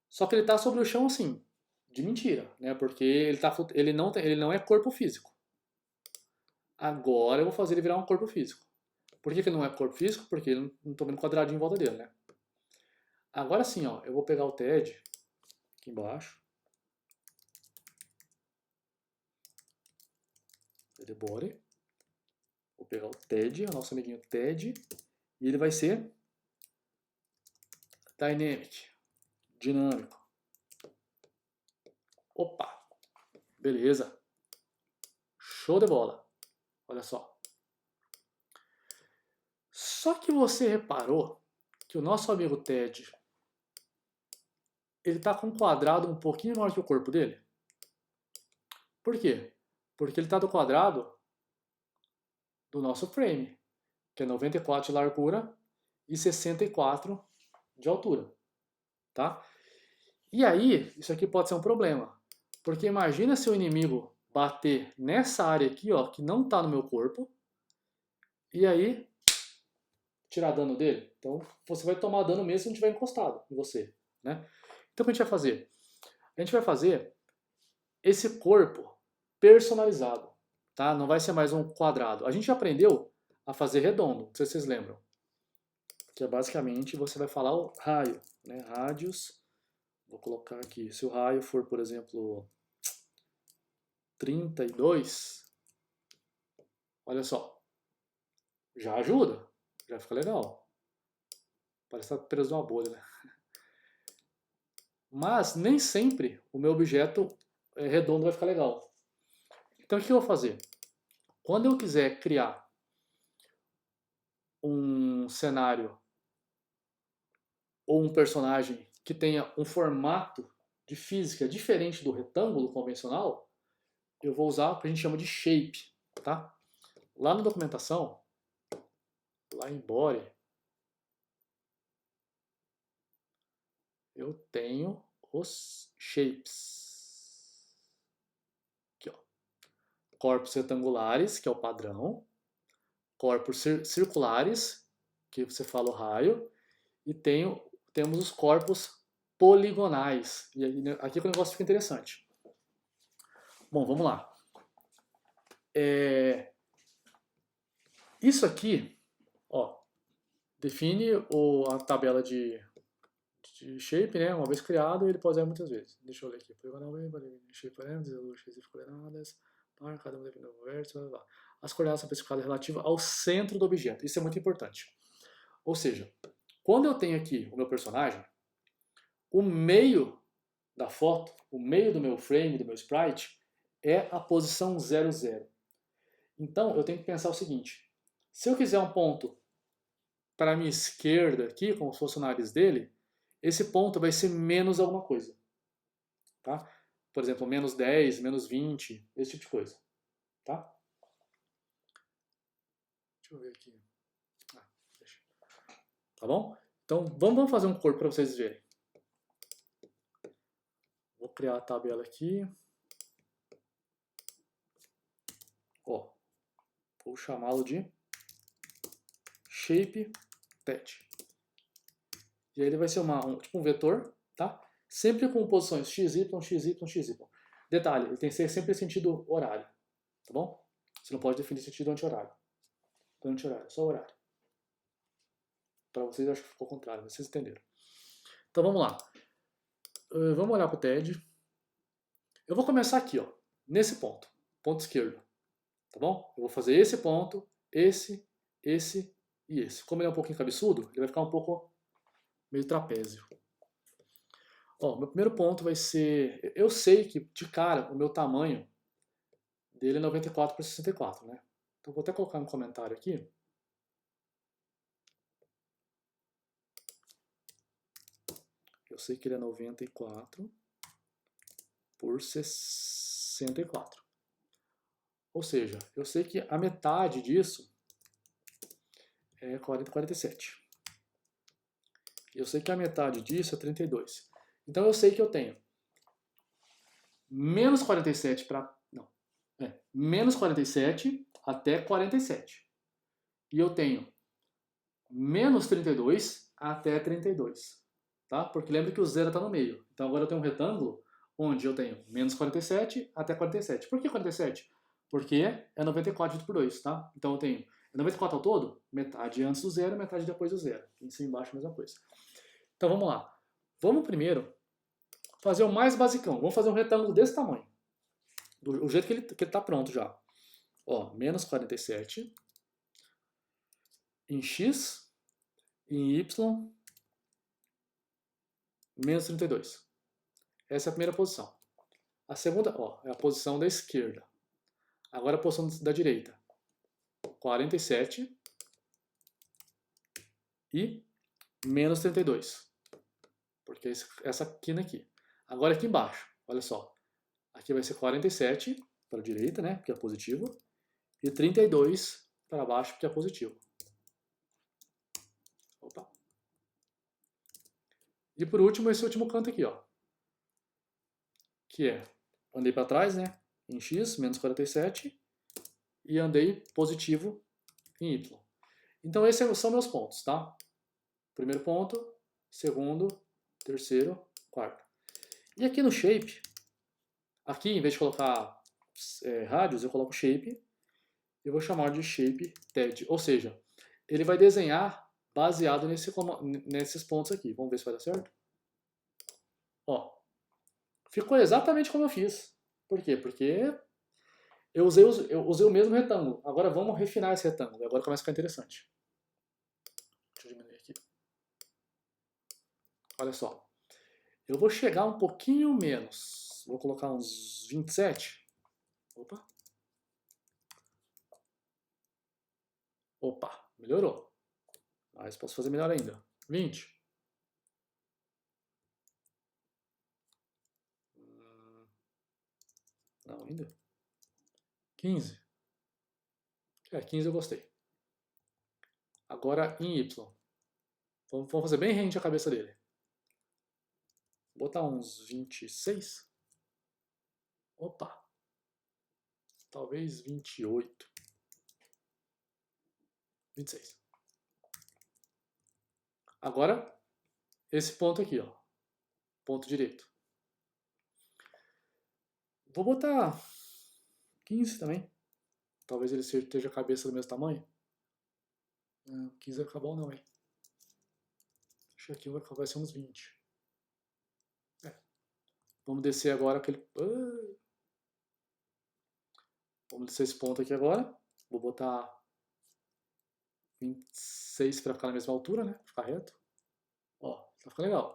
Só que ele tá sobre o chão assim, de mentira, né? Porque ele não é corpo físico. Agora eu vou fazer ele virar um corpo físico. Por que ele não é corpo físico? Porque eu não tô vendo quadradinho em volta dele, né? Agora sim, ó, eu vou pegar o TED aqui embaixo. The body. Vou pegar o TED, o nosso amiguinho TED, e ele vai ser dynamic, dinâmico. Opa, beleza. Show de bola. Olha só. Só que você reparou que o nosso amigo Ted, ele tá com um quadrado um pouquinho maior que o corpo dele? Por quê? Porque ele tá do quadrado do nosso frame, que é 94 de largura e 64 de altura, tá? E aí, isso aqui pode ser um problema, porque imagina se o inimigo bater nessa área aqui, ó, que não tá no meu corpo, e aí tirar dano dele. Então, você vai tomar dano mesmo se não estiver encostado em você, né? Então, o que a gente vai fazer? A gente vai fazer esse corpo personalizado, tá? Não vai ser mais um quadrado. A gente aprendeu a fazer redondo, não sei se vocês lembram. Que é basicamente você vai falar o raio, né? Rádios. Vou colocar aqui. Se o raio for, por exemplo, 32, olha só. Já ajuda. Já fica legal. Parece estar preso numa bolha, né? Mas nem sempre o meu objeto redondo vai ficar legal. Então o que eu vou fazer? Quando eu quiser criar um cenário ou um personagem que tenha um formato de física diferente do retângulo convencional, eu vou usar o que a gente chama de shape, tá? Lá na documentação, lá em body, eu tenho os shapes. Aqui, ó. Corpos retangulares, que é o padrão. Corpos circulares, que você fala o raio. E temos os corpos poligonais. E aí, aqui que o negócio fica interessante. Bom, vamos lá. Isso aqui, ó, define a tabela de shape, né? Uma vez criado, ele pode usar muitas vezes. Deixa eu ler aqui. Shape parameters, coordenadas, para cada um define o vértice, blá, blá. As coordenadas são especificadas relativas ao centro do objeto. Isso é muito importante. Ou seja, quando eu tenho aqui o meu personagem, o meio da foto, o meio do meu frame, do meu sprite, é a posição 00. Então, eu tenho que pensar o seguinte. Se eu quiser um ponto para a minha esquerda aqui, como se fosse o nariz dele, esse ponto vai ser menos alguma coisa. Tá? Por exemplo, menos 10, menos 20, esse tipo de coisa. Tá? Deixa eu ver aqui. Deixa. Tá bom? Então, vamos fazer um corpo para vocês verem. Vou criar a tabela aqui. Ó, vou chamá-lo de shape TED. E aí ele vai ser tipo um vetor, tá? Sempre com posições x, y, x, y, x, y. Detalhe, ele tem que ser sempre sentido horário, tá bom? Você não pode definir sentido anti-horário. Anti-horário, só horário. Para vocês, eu acho que ficou ao contrário, mas vocês entenderam. Então vamos lá. Vamos olhar para o TED. Eu vou começar aqui, ó, nesse ponto esquerdo, tá bom? Eu vou fazer esse ponto, esse e esse. Como ele é um pouquinho cabeçudo, ele vai ficar um pouco meio trapézio. Ó, meu primeiro ponto vai ser... Eu sei que, de cara, o meu tamanho dele é 94 por 64, né? Então vou até colocar um comentário aqui. Eu sei que ele é 94 por 64. Ou seja, eu sei que a metade disso é 47. Eu sei que a metade disso é 32. Então eu sei que eu tenho menos 47 para... Não. Menos 47 até 47. E eu tenho menos 32 até 32. Tá? Porque lembra que o zero está no meio. Então agora eu tenho um retângulo onde eu tenho menos 47 até 47. Por que 47? Porque é 94 dividido por 2, tá? Então eu tenho 94 ao todo, metade antes do zero, metade depois do zero. Aqui em cima e embaixo a mesma coisa. Então vamos lá. Vamos primeiro fazer o mais basicão. Vamos fazer um retângulo desse tamanho. Do jeito que ele está pronto já. Ó, menos 47 em x, em y, menos 32. Essa é a primeira posição. A segunda, ó, é a posição da esquerda. Agora a posição da direita. 47 e menos 32. Porque essa quina aqui. Agora aqui embaixo, olha só. Aqui vai ser 47 para a direita, né, que é positivo. E 32 para baixo, que é positivo. Opa. E por último, esse último canto aqui, ó. Que é, andei para trás, né, em x, menos 47. E andei positivo em y. Então esses são meus pontos, tá? Primeiro ponto, segundo, terceiro, quarto. E aqui no shape, aqui em vez de colocar rádios, eu coloco shape. Eu vou chamar de shape TED. Ou seja, ele vai desenhar baseado nesses pontos aqui. Vamos ver se vai dar certo? Ó, ficou exatamente como eu fiz. Por quê? Porque eu usei o mesmo retângulo. Agora vamos refinar esse retângulo. Agora começa a ficar interessante. Deixa eu diminuir aqui. Olha só. Eu vou chegar um pouquinho menos. Vou colocar uns 27. Opa. Opa, melhorou. Mas posso fazer melhor ainda. 20. Não, ainda. 15. 15 eu gostei. Agora em Y. Vamos fazer bem rente a cabeça dele. Vou botar uns 26. Opa. Talvez 28. 26. Agora, esse ponto aqui, ó. Ponto direito. Vou botar 15 também. Talvez ele esteja a cabeça do mesmo tamanho. 15 vai ficar bom não, hein? Acho que aqui vai ser uns 20. Vamos descer agora aquele... Vamos descer esse ponto aqui agora. Vou botar 26 para ficar na mesma altura, né? Ficar reto. Ó, tá ficando legal.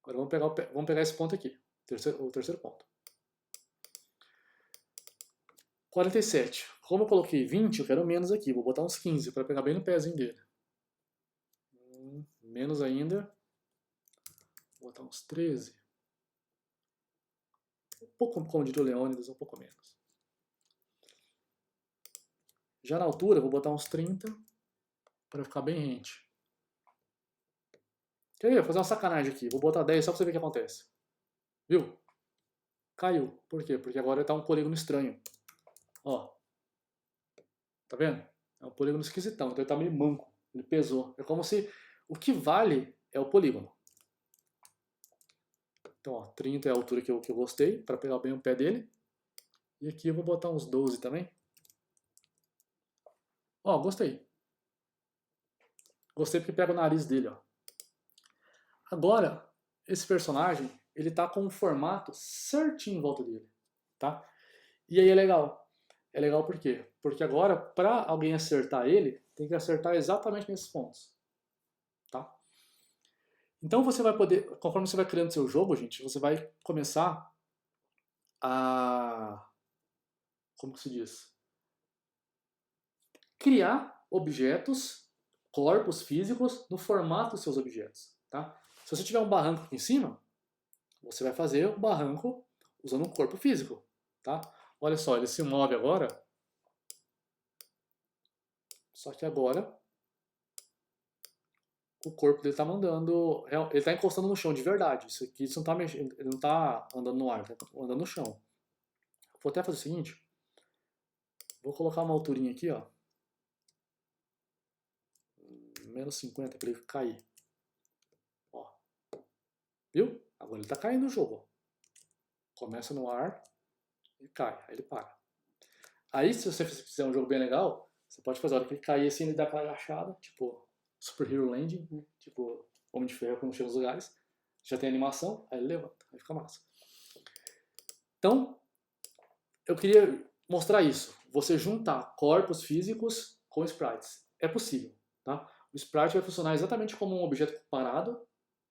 Agora vamos pegar esse ponto aqui. O terceiro ponto. 47. Como eu coloquei 20, eu quero menos aqui. Vou botar uns 15 para pegar bem no pezinho dele. Menos ainda. Vou botar uns 13. Um pouco, como diria o Leônidas, um pouco menos. Já na altura, eu vou botar uns 30 para ficar bem rente. Quer ver? Vou fazer uma sacanagem aqui. Vou botar 10 só para você ver o que acontece. Viu? Caiu. Por quê? Porque agora está um polígono estranho. Ó. Tá vendo? É um polígono esquisitão. Então ele tá meio manco. Ele pesou. É como se o que vale é o polígono. Então, ó, 30 é a altura que eu gostei, para pegar bem o pé dele. E aqui eu vou botar uns 12 também. Ó, gostei. Gostei porque pega o nariz dele, ó. Agora, esse personagem, ele tá com um formato certinho em volta dele, tá? E aí é legal. É legal por quê? Porque agora, para alguém acertar ele, tem que acertar exatamente nesses pontos, tá? Então você vai poder, conforme você vai criando seu jogo, gente, você vai começar a, como que se diz? Criar objetos, corpos físicos no formato dos seus objetos, tá? Se você tiver um barranco aqui em cima, você vai fazer o barranco usando um corpo físico, tá? Olha só, ele se move agora, só que agora o corpo dele tá mandando, ele tá encostando no chão de verdade. Isso aqui isso não tá mexendo, ele não tá andando no ar, ele tá andando no chão. Vou até fazer o seguinte, vou colocar uma alturinha aqui, ó. Menos 50 para ele cair. Ó. Viu? Agora ele tá caindo o jogo. Ó. Começa no ar e cai, aí ele para. Aí se você fizer um jogo bem legal, você pode fazer a hora que ele cair assim, ele dá aquela agachada, tipo Super Hero Landing, tipo Homem de Ferro quando chega nos lugares. Já tem animação, aí ele levanta, aí fica massa. Então, eu queria mostrar isso. Você juntar corpos físicos com sprites. É possível, tá? O sprite vai funcionar exatamente como um objeto parado,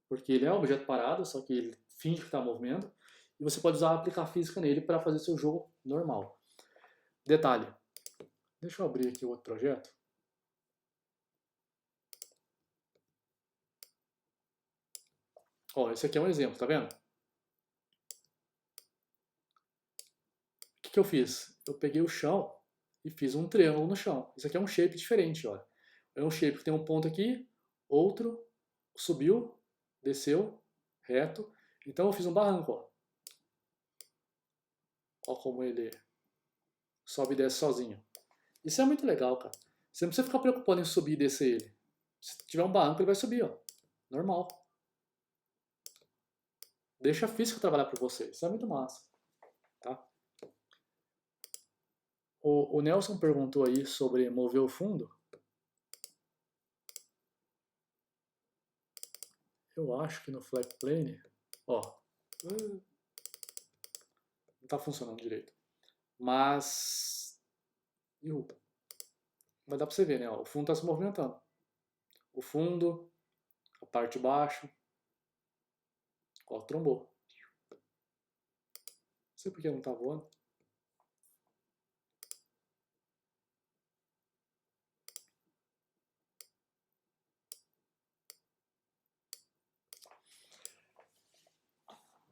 porque ele é um objeto parado, só que ele finge que está movendo, e você pode usar aplicar física nele para fazer seu jogo normal. Detalhe, deixa eu abrir aqui o outro projeto. Ó, esse aqui é um exemplo, tá vendo? O que eu fiz? Eu peguei o chão e fiz um triângulo no chão. Isso aqui é um shape diferente, olha. É um shape que tem um ponto aqui, outro, subiu, desceu, reto. Então eu fiz um barranco, ó. Ó como ele sobe e desce sozinho. Isso é muito legal, cara. Você não precisa ficar preocupando em subir e descer ele. Se tiver um barranco, ele vai subir, ó. Normal. Deixa a física trabalhar por você. Isso é muito massa. Tá? O Nelson perguntou aí sobre mover o fundo. Eu acho que no Flat Plane, ó, não tá funcionando direito. Mas vai dar pra você ver, né? Ó, o fundo tá se movimentando. O fundo, a parte de baixo, ó, trombou. Não sei por que não tá voando.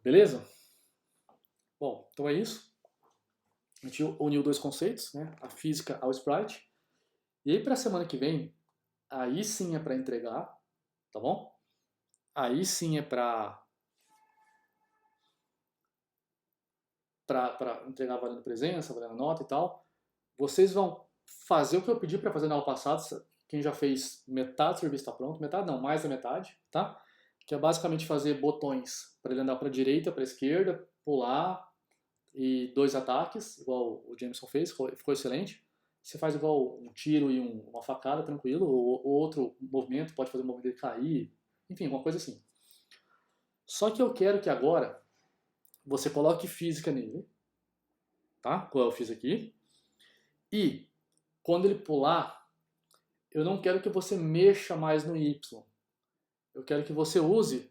Beleza? Bom, então é isso. A gente uniu dois conceitos, né? A física ao sprite. E aí para a semana que vem, aí sim é para entregar, tá bom? Aí sim é para entregar valendo presença, valendo nota e tal. Vocês vão fazer o que eu pedi para fazer na aula passada. Quem já fez metade do serviço está pronto, metade não, mais da metade, tá? Que é basicamente fazer botões para ele andar para a direita, para a esquerda, pular e 2 ataques, igual o Jameson fez, ficou excelente. Você faz igual um tiro e uma facada, tranquilo, ou outro movimento, pode fazer o movimento dele cair, enfim, uma coisa assim. Só que eu quero que agora você coloque física nele, tá? Como eu fiz aqui. E quando ele pular, eu não quero que você mexa mais no Y. Eu quero que você use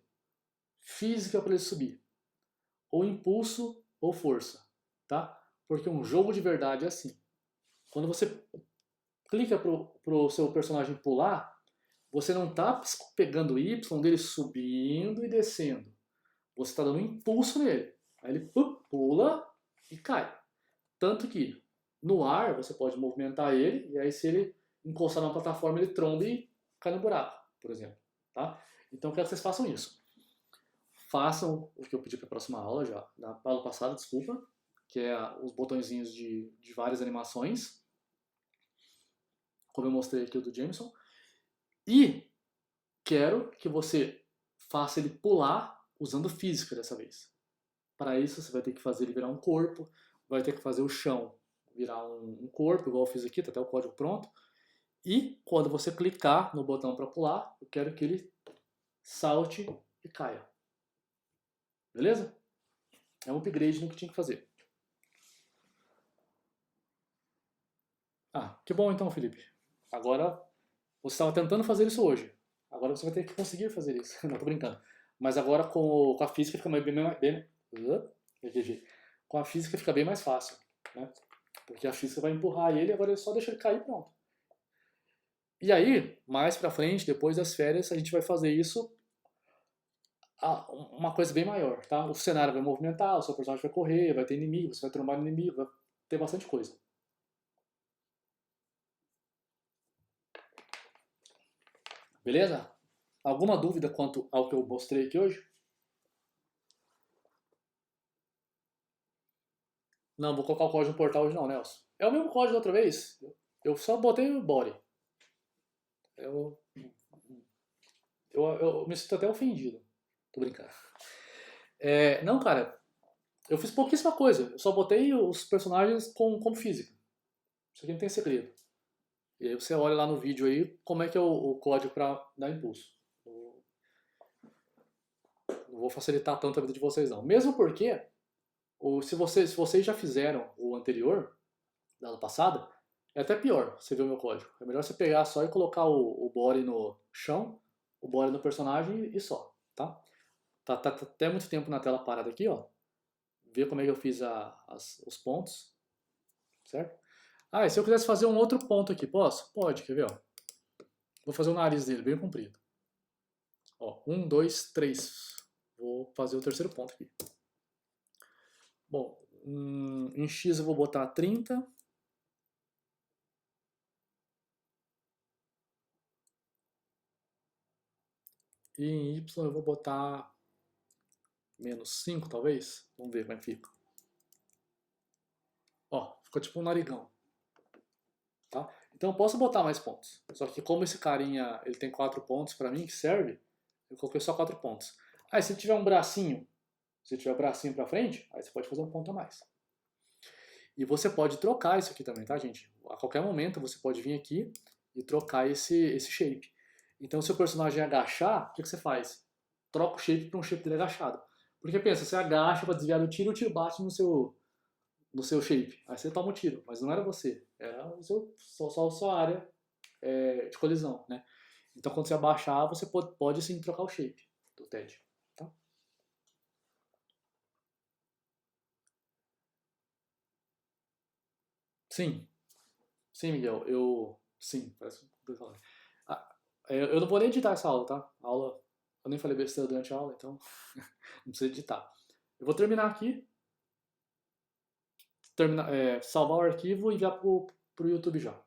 física para ele subir. Ou impulso ou força, tá? Porque um jogo de verdade é assim. quando você clica pro seu personagem pular, você não está pegando o Y dele subindo e descendo. Você está dando um impulso nele. Aí ele pula e cai. Tanto que no ar você pode movimentar ele, e aí se ele encostar na plataforma ele tromba e cai no buraco, por exemplo. Tá? Então eu quero que vocês façam isso. Façam o que eu pedi para a próxima aula já, na aula passada, desculpa, que é os botõezinhos de várias animações, como eu mostrei aqui o do Jameson. E quero que você faça ele pular usando física dessa vez. Para isso, você vai ter que fazer ele virar um corpo, vai ter que fazer o chão virar um corpo, igual eu fiz aqui, tá até o código pronto. E quando você clicar no botão para pular, eu quero que ele salte e caia. Beleza? É um upgrade no que tinha que fazer. Ah, que bom então, Felipe. Agora você estava tentando fazer isso hoje. Agora você vai ter que conseguir fazer isso. Não, tô brincando. Mas agora com a física fica com a física fica bem mais fácil, né? Porque a física vai empurrar ele, agora é só deixar ele cair e pronto. E aí, mais pra frente, depois das férias, a gente vai fazer isso uma coisa bem maior, tá? O cenário vai movimentar, o seu personagem vai correr, vai ter inimigo, você vai trombar no inimigo, vai ter bastante coisa. Beleza? Alguma dúvida quanto ao que eu mostrei aqui hoje? Não, vou colocar o código no portal hoje não, Nelson. É o mesmo código da outra vez. Eu só botei o body. Eu, eu me sinto até ofendido. Tô brincando. Não, cara, eu fiz pouquíssima coisa. Eu só botei os personagens como física. Isso aqui não tem segredo. E aí você olha lá no vídeo aí como é que é o código para dar impulso. Não vou facilitar tanto a vida de vocês não. Mesmo porque, se vocês já fizeram o anterior, da aula passada, é até pior você ver o meu código. É melhor você pegar só e colocar o body no chão, o body no personagem e só, tá? Tá até muito tempo na tela parada aqui, ó. Ver como é que eu fiz os pontos, certo? Ah, e se eu quisesse fazer um outro ponto aqui, posso? Pode, quer ver, ó? Vou fazer o nariz dele bem comprido. Ó, 1, 2, 3. Vou fazer o terceiro ponto aqui. Bom, em X eu vou botar 30. E em Y eu vou botar menos 5, talvez. Vamos ver como é que fica. Ó, ficou tipo um narigão. Tá? Então eu posso botar mais pontos. Só que como esse carinha ele tem 4 pontos para mim que serve, eu coloquei só 4 pontos. Aí se tiver um bracinho, se tiver o bracinho para frente, aí você pode fazer um ponto a mais. E você pode trocar isso aqui também, tá, gente? A qualquer momento você pode vir aqui e trocar esse shape. Então, se o personagem agachar, o que você faz? Troca o shape para um shape dele agachado. Porque pensa, você agacha para desviar do tiro, o tiro bate no seu shape. Aí você toma o tiro, mas não era você, era só a sua área de colisão, né? Então, quando você abaixar, você pode sim trocar o shape do TED. Tá? Sim, sim, Miguel, sim, parece que eu falei. Ah, eu não vou nem editar essa aula, tá? A aula, eu nem falei besteira durante a aula, então não precisa editar. Eu vou terminar aqui, salvar o arquivo e enviar pro YouTube já,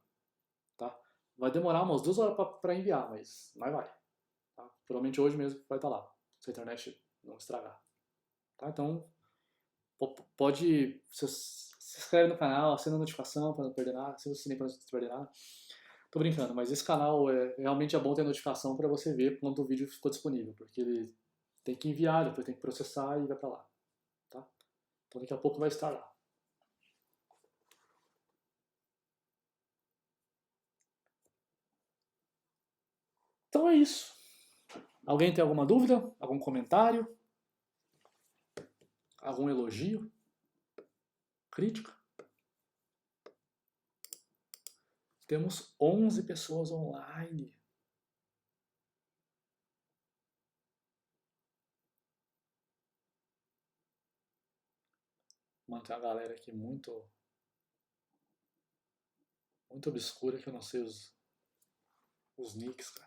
tá? Vai demorar umas 2 horas para enviar, mas vai. Tá? Provavelmente hoje mesmo vai estar lá, se a internet não estragar. Tá? Então, pode se inscreve no canal, assina a notificação para não perder nada, assina o sininho para não perder nada. Tô brincando, mas esse canal realmente é bom ter notificação para você ver quando o vídeo ficou disponível, porque ele tem que enviar, depois tem que processar e vai para lá, tá? Então daqui a pouco vai estar lá. Então é isso. Alguém tem alguma dúvida? Algum comentário? Algum elogio? Crítica? Temos 11 pessoas online. Mano, tem uma galera aqui muito muito obscura que eu não sei os nicks, cara.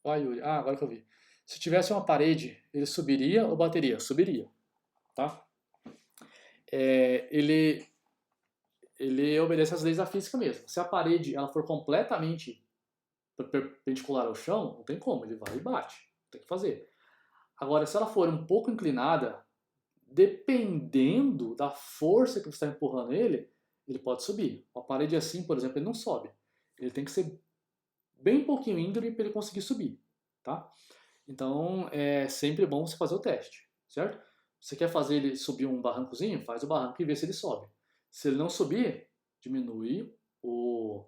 Ó, Yuri. Ah, agora que eu vi. Se tivesse uma parede, ele subiria ou bateria? Subiria, tá? Ele obedece às leis da física mesmo. Se a parede ela for completamente perpendicular ao chão, não tem como, ele vai e bate. Tem que fazer. Agora, se ela for um pouco inclinada, dependendo da força que você está empurrando ele pode subir. Uma parede assim, por exemplo, ele não sobe. Ele tem que ser bem pouquinho íngreme para ele conseguir subir, tá? Então, é sempre bom você fazer o teste, certo? Você quer fazer ele subir um barrancozinho? Faz o barranco e vê se ele sobe. Se ele não subir, diminui o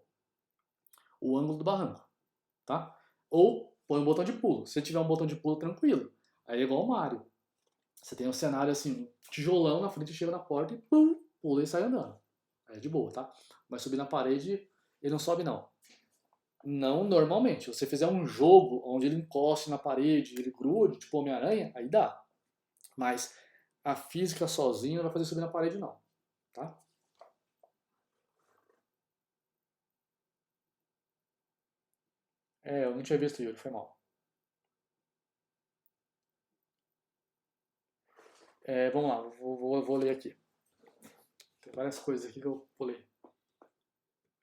ângulo do barranco, tá? Ou põe um botão de pulo. Se tiver um botão de pulo, tranquilo. Aí é igual o Mario. Você tem um cenário assim, um tijolão na frente, chega na porta e pum, pula e sai andando. Aí é de boa, tá? Mas subir na parede, ele não sobe não. Não normalmente. Se você fizer um jogo onde ele encoste na parede, ele grude, tipo Homem-Aranha, aí dá. Mas a física sozinha não vai fazer subir na parede não, tá? É, eu não tinha visto Yuri, foi mal. É, vamos lá, vou ler aqui. Tem várias coisas aqui que eu pulei.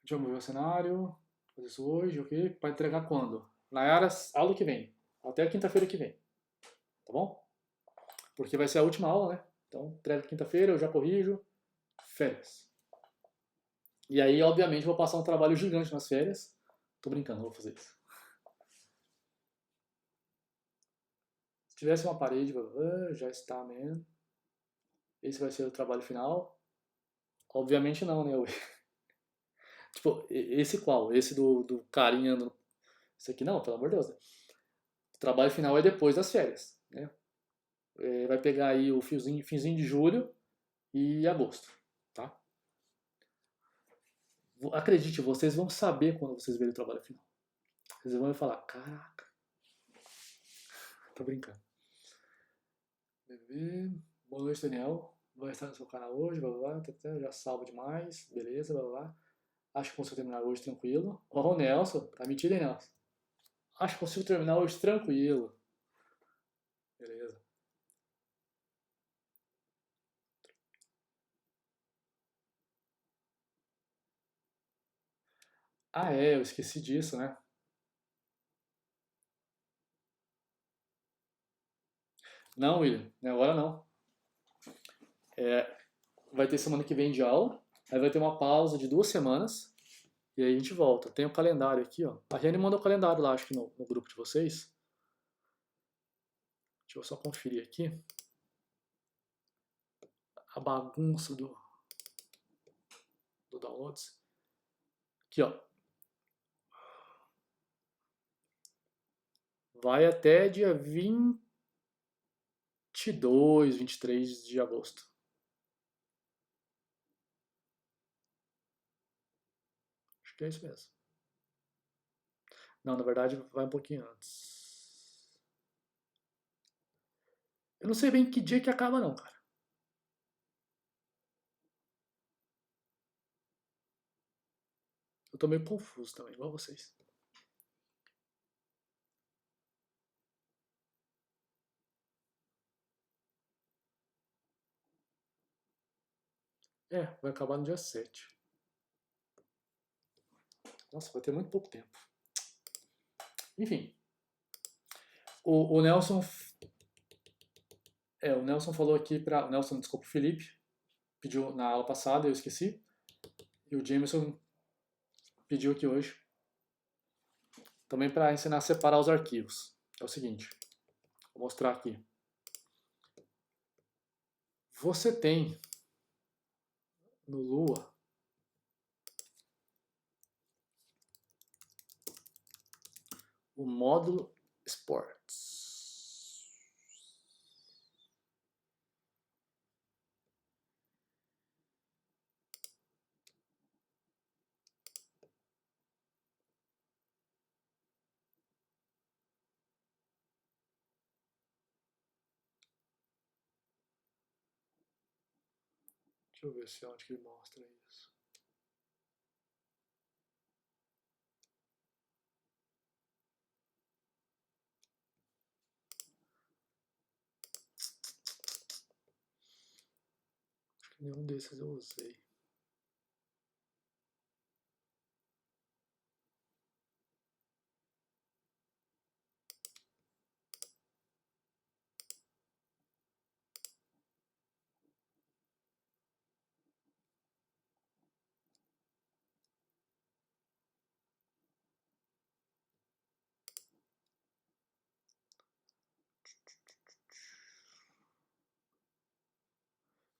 Deixa eu mover o cenário. Fazer isso hoje, ok? Para entregar quando? Nayara, aula que vem. Até quinta-feira que vem. Tá bom? Porque vai ser a última aula, né? Então, entrega quinta-feira, eu já corrijo. Férias. E aí, obviamente, vou passar um trabalho gigante nas férias. Tô brincando, não vou fazer isso. Se tivesse uma parede, já está, man. Esse vai ser o trabalho final? Obviamente não, né? Tipo, esse qual? Esse do carinha andando. Esse aqui não, pelo amor de Deus. Né? O trabalho final é depois das férias, né? É, vai pegar aí o finzinho de julho e agosto, tá? Acredite, vocês vão saber quando vocês verem o trabalho final. Vocês vão falar, caraca, tô brincando. Bebê, boa noite, Daniel. Vai estar no seu canal hoje, blá, blá, blá, já salvo demais, beleza, blá, blá. Acho que consigo terminar hoje tranquilo. Ó, o Nelson, tá mentindo, hein, Nelson? Acho que consigo terminar hoje tranquilo. Beleza. Ah, é, eu esqueci disso, né? Não, William, agora não. É, vai ter semana que vem de aula, aí vai ter uma pausa de 2 semanas, e aí a gente volta. Tem o calendário aqui, ó. A Reni mandou o calendário lá, acho que no grupo de vocês. Deixa eu só conferir aqui. A bagunça do downloads. Aqui, ó. Vai até dia 22, 23 de agosto. Acho que é isso mesmo. Não, na verdade vai um pouquinho antes. Eu não sei bem que dia que acaba não, cara. Eu tô meio confuso também, igual vocês. É, vai acabar no dia 7. Nossa, vai ter muito pouco tempo. Enfim, o Nelson. O Nelson falou aqui para. O Nelson, desculpa, o Felipe, pediu na aula passada, eu esqueci. E o Jameson pediu aqui hoje. Também para ensinar a separar os arquivos. É o seguinte, vou mostrar aqui. Você tem no Lua o módulo Sports. Deixa eu ver se é onde que ele mostra isso. Acho que nenhum desses eu usei.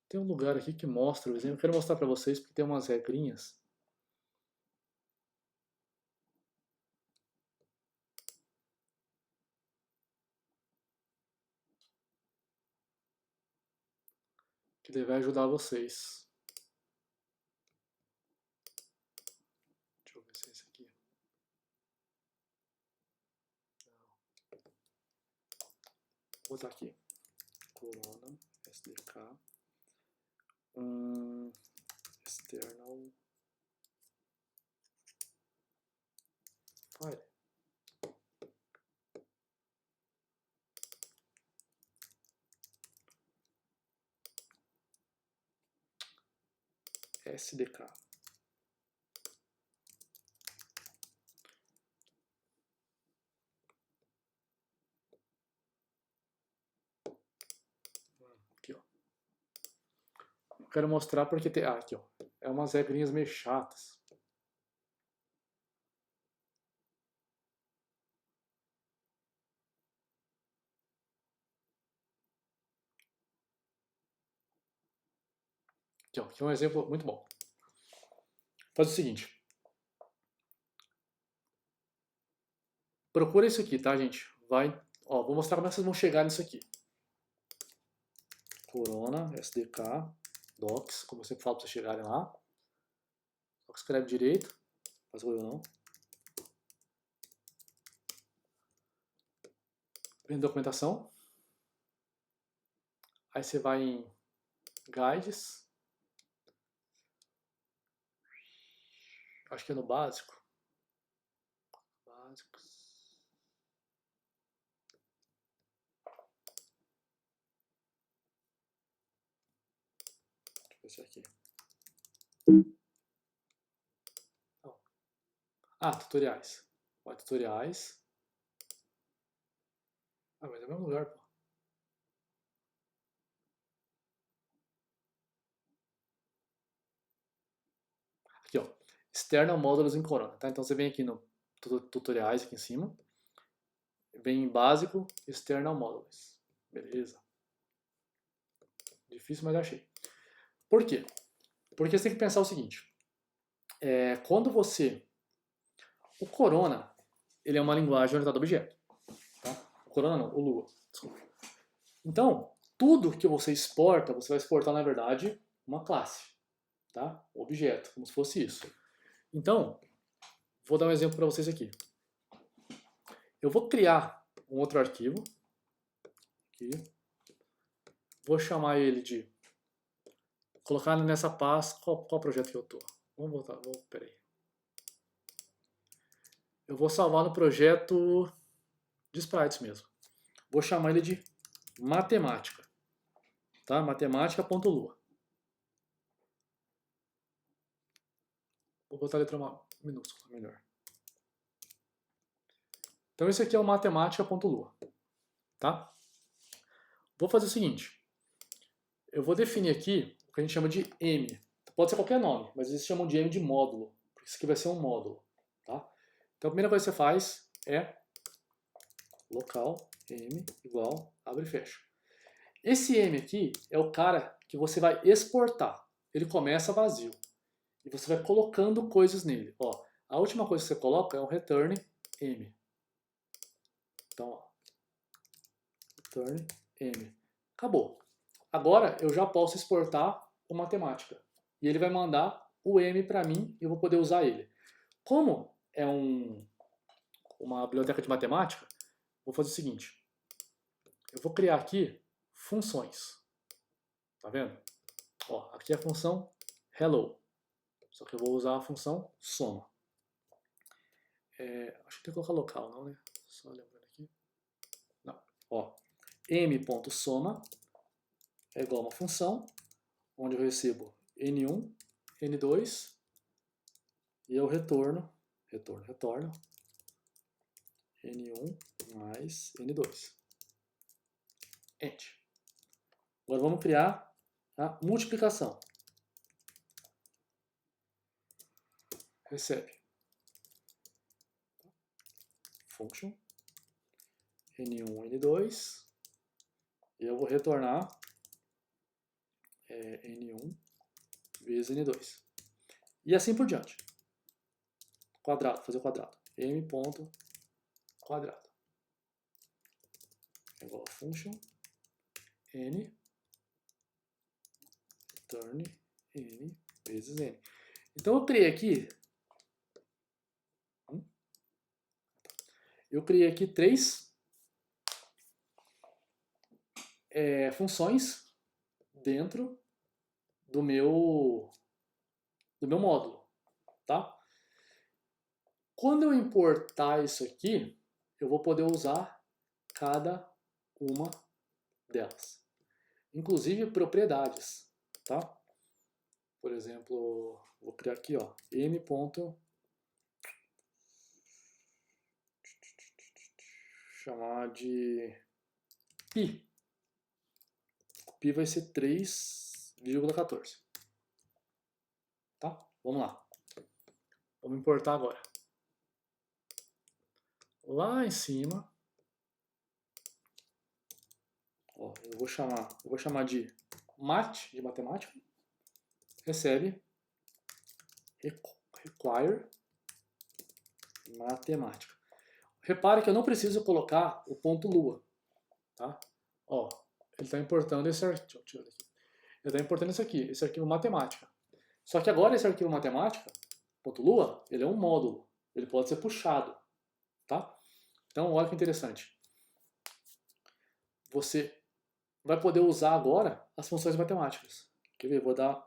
Tem um lugar aqui que mostra o exemplo. Eu quero mostrar para vocês porque tem umas regrinhas. Que deve ajudar vocês. Deixa eu ver se é esse aqui. Não. Vou botar aqui. Corona, SDK. External file. SDK. Aqui, ó. Quero mostrar porque tem. Ah, aqui, ó. É umas regrinhas meio chatas. Aqui, ó. Aqui é um exemplo muito bom. Faz o seguinte. Procura isso aqui, tá, gente? Vai. Ó, vou mostrar como é que vocês vão chegar nisso aqui. Corona, SDK, docs, como eu sempre falo para vocês chegarem lá. Só que escreve direito. Faz o eu não. Vem documentação. Aí você vai em guides. Acho que é no básico. Básicos. Deixa eu ver se é aqui. Não. Ah, tutoriais. Vai tutoriais. Ah, mas é o mesmo lugar, pô. Aqui, ó. External Modules em Corona, tá? Então você vem aqui no tutoriais aqui em cima. Vem em básico, External Modules. Beleza. Difícil, mas achei. Por quê? Porque você tem que pensar o seguinte. Quando você... O Corona, ele é uma linguagem orientada a objeto. Tá? O Corona não, o Lua. Desculpa. Então, tudo que você exporta, você vai exportar, na verdade, uma classe. Tá? Um objeto, como se fosse isso. Então, vou dar um exemplo para vocês aqui. Eu vou criar um outro arquivo. Aqui. Vou chamar ele de... Colocar nessa pasta... Qual projeto que eu tô? Vamos voltar. Peraí. Eu vou salvar no projeto de sprites mesmo. Vou chamar ele de matemática. Tá? Matemática.lua. Vou botar a letra minúscula, melhor. Então esse aqui é o matemática.lua. Tá? Vou fazer o seguinte. Eu vou definir aqui o que a gente chama de M. Pode ser qualquer nome, mas eles chamam de M de módulo. Porque isso aqui vai ser um módulo. Tá? Então a primeira coisa que você faz é local M igual, abre e fecha. Esse M aqui é o cara que você vai exportar. Ele começa vazio. E você vai colocando coisas nele. Ó, a última coisa que você coloca é o return M. Então, ó, return M. Acabou. Agora eu já posso exportar o matemática. E ele vai mandar o M para mim e eu vou poder usar ele. Como é uma biblioteca de matemática, vou fazer o seguinte. Eu vou criar aqui funções. Tá vendo? Ó, aqui é a função hello, só que eu vou usar a função soma. Acho que tem que colocar local, não, né? Só lembrando aqui. Não, ó, m.soma é igual a uma função onde eu recebo n1, n2 e eu retorno n1 mais n2. Ent. Agora vamos criar a multiplicação. Recebe function n1, n2 e eu vou retornar n1 vezes n2. E assim por diante. Quadrado, fazer o quadrado. m ponto quadrado é igual a function n return n vezes n. Então eu criei aqui três funções dentro do meu módulo, tá? Quando eu importar isso aqui, eu vou poder usar cada uma delas, inclusive propriedades, tá? Por exemplo, vou criar aqui, ó, m ponto chamar de pi. O pi vai ser 3,14. Tá? Vamos lá. Vamos importar agora. Lá em cima, ó, eu vou chamar de mat, de matemática, recebe require matemática. Repare que eu não preciso colocar o ponto lua, tá? Ó, ele está importando esse arquivo. Ele está importando esse arquivo matemática. Só que agora esse arquivo matemática, ponto lua, ele é um módulo. Ele pode ser puxado, tá? Então, olha que interessante. Você vai poder usar agora as funções matemáticas. Quer ver? Vou dar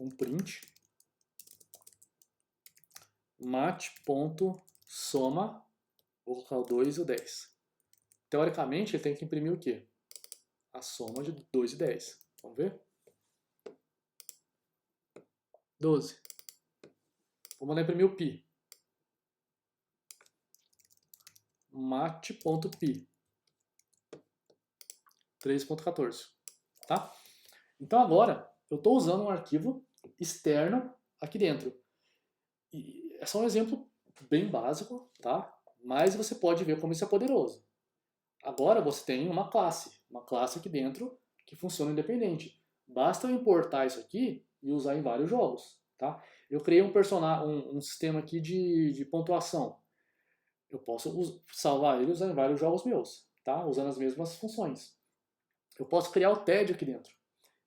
um print mat.soma, vou colocar o 2 e o 10. Teoricamente, ele tem que imprimir o quê? A soma de 2 e 10. Vamos ver? 12. Vou mandar imprimir o pi. mat.pi. 3.14. Tá? Então agora, eu estou usando um arquivo externo aqui dentro. E é só um exemplo bem básico, tá? Mas você pode ver como isso é poderoso. Agora você tem uma classe aqui dentro que funciona independente. Basta eu importar isso aqui e usar em vários jogos, tá? Eu criei um sistema aqui de pontuação. Eu posso salvar ele e usar em vários jogos meus, tá? Usando as mesmas funções. Eu posso criar o TED aqui dentro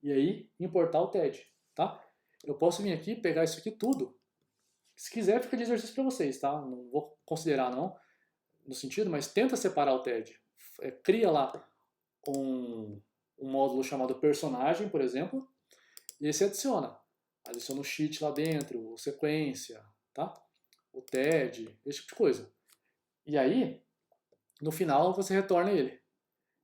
e aí importar o TED, tá? Eu posso vir aqui pegar isso aqui tudo. Se quiser, fica de exercício para vocês, tá? Não vou considerar não, no sentido, mas tenta separar o TED. Cria lá um módulo chamado personagem, por exemplo, e aí você adiciona o cheat lá dentro, o sequência, tá? O TED, esse tipo de coisa. E aí, no final, você retorna ele.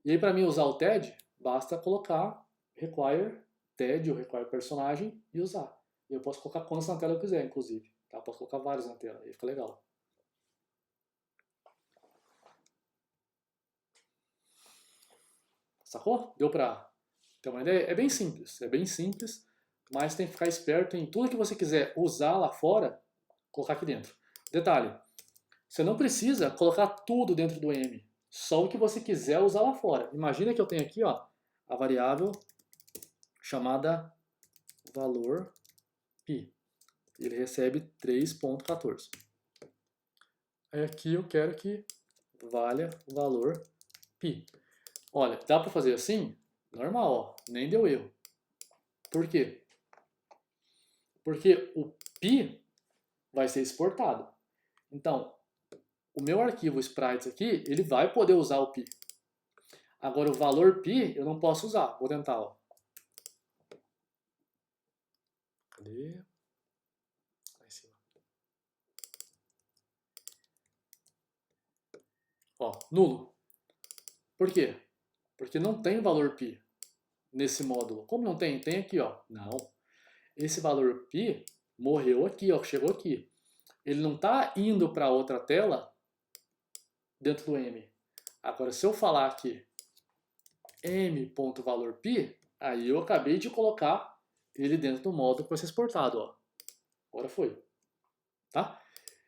E aí, para mim usar o TED, basta colocar require TED ou require personagem e usar. E eu posso colocar quantos na tela eu quiser, inclusive. Tá? Posso colocar vários na tela, aí fica legal. Sacou? Deu pra ter uma ideia? É bem simples, mas tem que ficar esperto em tudo que você quiser usar lá fora, colocar aqui dentro. Detalhe, você não precisa colocar tudo dentro do M, só o que você quiser usar lá fora. Imagina que eu tenho aqui, ó, a variável chamada valor pi. Ele recebe 3.14. Aí aqui eu quero que valha o valor pi. Olha, dá para fazer assim? Normal, ó, nem deu erro. Por quê? Porque o pi vai ser exportado. Então, o meu arquivo sprites aqui, ele vai poder usar o pi. Agora, o valor pi eu não posso usar. Vou tentar, ó. Cadê? Lá em cima. Ó, nulo. Por quê? Porque não tem valor π nesse módulo. Como não tem? Tem aqui, ó. Não. Esse valor π morreu aqui, ó, chegou aqui. Ele não está indo para outra tela dentro do M. Agora, se eu falar aqui m.valorπ, aí eu acabei de colocar ele dentro do módulo que vai ser exportado, ó. Agora foi. Tá?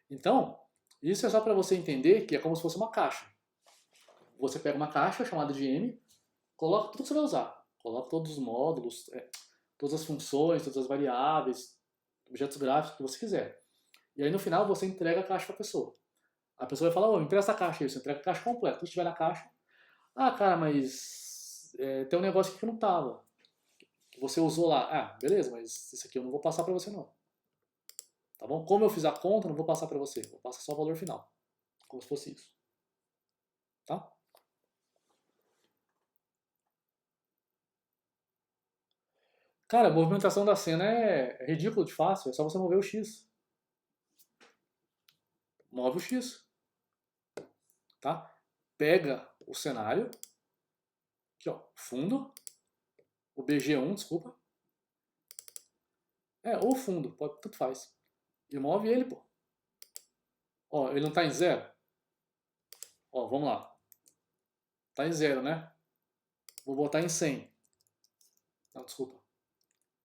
Então, isso é só para você entender que é como se fosse uma caixa. Você pega uma caixa chamada de M, coloca tudo que você vai usar. Coloca todos os módulos, todas as funções, todas as variáveis, objetos gráficos que você quiser. E aí no final você entrega a caixa para a pessoa. A pessoa vai falar, me empresta a caixa aí, você entrega a caixa completa. Tudo que estiver na caixa. Ah, cara, mas tem um negócio aqui que não tava. Que você usou lá. Ah, beleza, mas isso aqui eu não vou passar para você não. Tá bom? Como eu fiz a conta, não vou passar para você. Vou passar só o valor final. Como se fosse isso. Tá? Cara, a movimentação da cena é ridículo de fácil. É só você mover o X. Move o X. Tá? Pega o cenário. Aqui, ó. Fundo. O BG1, desculpa. Ou fundo. Pode, tanto faz. E move ele, pô. Ó, ele não tá em zero? Ó, vamos lá. Tá em zero, né? Vou botar em 100. Não, desculpa.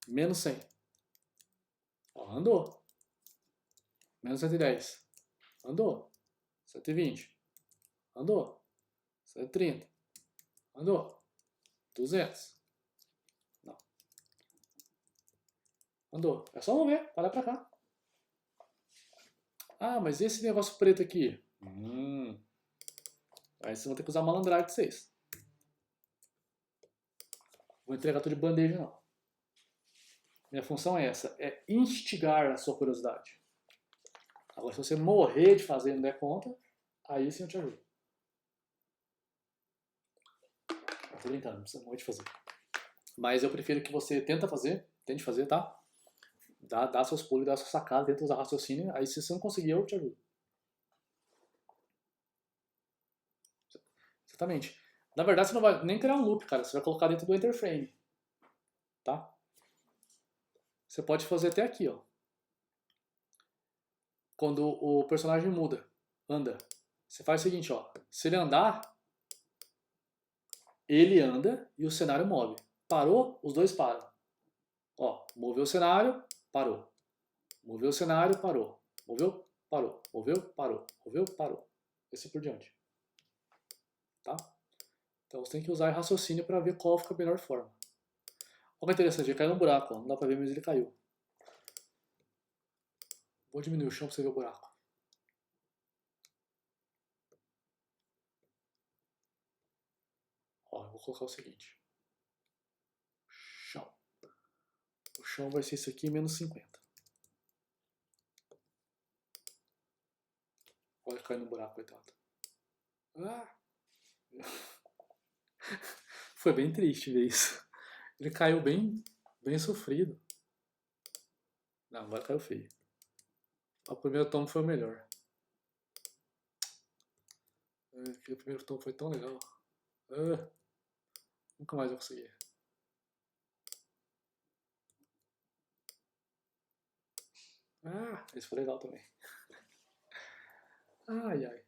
Menos 100. Ó, andou. Menos 110. Andou. 120. Andou. 130. Andou. 200. Não. Andou. É só mover. Olha pra cá. Ah, mas esse negócio preto aqui? Aí vocês vão ter que usar a malandragem de vocês. Vou entregar tudo de bandeja, não. Minha função é essa. É instigar a sua curiosidade. Agora, se você morrer de fazer e não der conta, aí sim eu te ajudo. Eu tô brincando, não precisa morrer de fazer. Mas eu prefiro que você tente fazer, tá? Dá seus pulos, dá sua sacada, tenta usar raciocínio. Aí se você não conseguir, eu te ajudo. Exatamente. Na verdade, você não vai nem criar um loop, cara. Você vai colocar dentro do interframe. Tá? Você pode fazer até aqui, ó. Quando o personagem anda. Você faz o seguinte, ó. Se ele andar, ele anda e o cenário move. Parou, os dois param. Ó, moveu o cenário, parou. Moveu o cenário, parou. Moveu, parou. Moveu, parou. Moveu, parou. E assim por diante. Tá? Então você tem que usar raciocínio para ver qual fica a melhor forma. Olha que interessante, ele caiu num buraco, ó. Não dá pra ver, mas ele caiu. Vou diminuir o chão para você ver o buraco. Ó, eu vou colocar o seguinte. Chão. O chão vai ser isso aqui, menos 50. Olha, caiu no buraco, coitado. Ah! Foi bem triste ver isso. Ele caiu bem sofrido. Não, agora caiu feio. O primeiro tom foi o melhor. O primeiro tom foi tão legal. Nunca mais vou conseguir. Esse foi legal também. Ai, ai.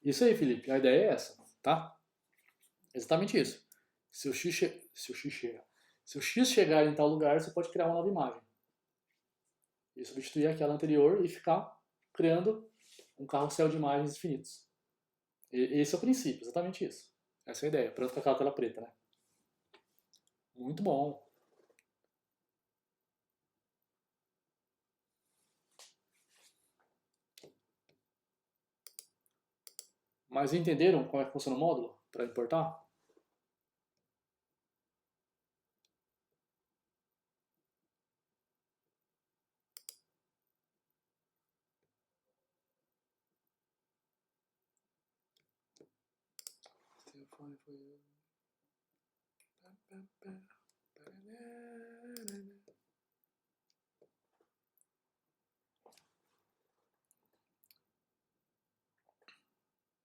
Isso aí, Felipe. A ideia é essa, tá? Exatamente isso. Se o X chegar em tal lugar, você pode criar uma nova imagem. E substituir aquela anterior e ficar criando um carrossel de imagens infinitos. Esse é o princípio, exatamente isso. Essa é a ideia. Pronto com aquela tela preta, né? Muito bom. Mas entenderam como é que funciona o módulo para importar?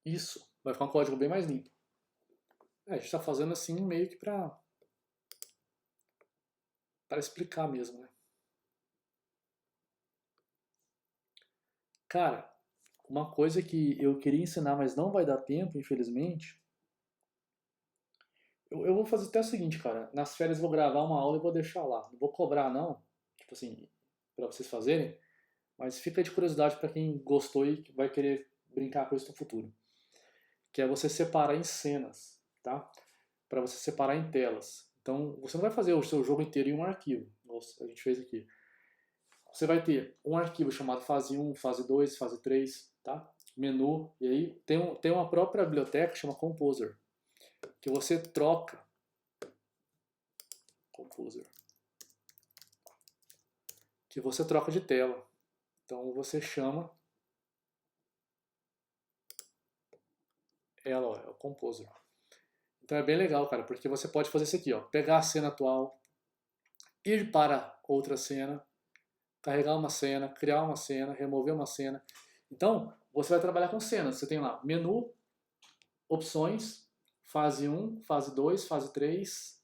Isso, vai ficar um código bem mais limpo. A gente está fazendo assim meio que para explicar mesmo, né? Cara, uma coisa que eu queria ensinar, mas não vai dar tempo, infelizmente. Eu vou fazer até o seguinte, cara. Nas férias eu vou gravar uma aula e vou deixar lá. Não vou cobrar, não. Tipo assim, para vocês fazerem. Mas fica de curiosidade para quem gostou e vai querer brincar com isso no futuro. Que é você separar em cenas, tá? Para você separar em telas. Então, você não vai fazer o seu jogo inteiro em um arquivo. Nossa, a gente fez aqui. Você vai ter um arquivo chamado fase 1, fase 2, fase 3, tá? Menu, e aí tem uma própria biblioteca que chama Composer, que você troca. Composer. Que você troca de tela. Então você chama ela, ó, é o Composer. Então é bem legal, cara, porque você pode fazer isso aqui, ó, pegar a cena atual, ir para outra cena, carregar uma cena, criar uma cena, remover uma cena. Então, você vai trabalhar com cenas. Você tem lá menu, opções, fase 1, fase 2, fase 3,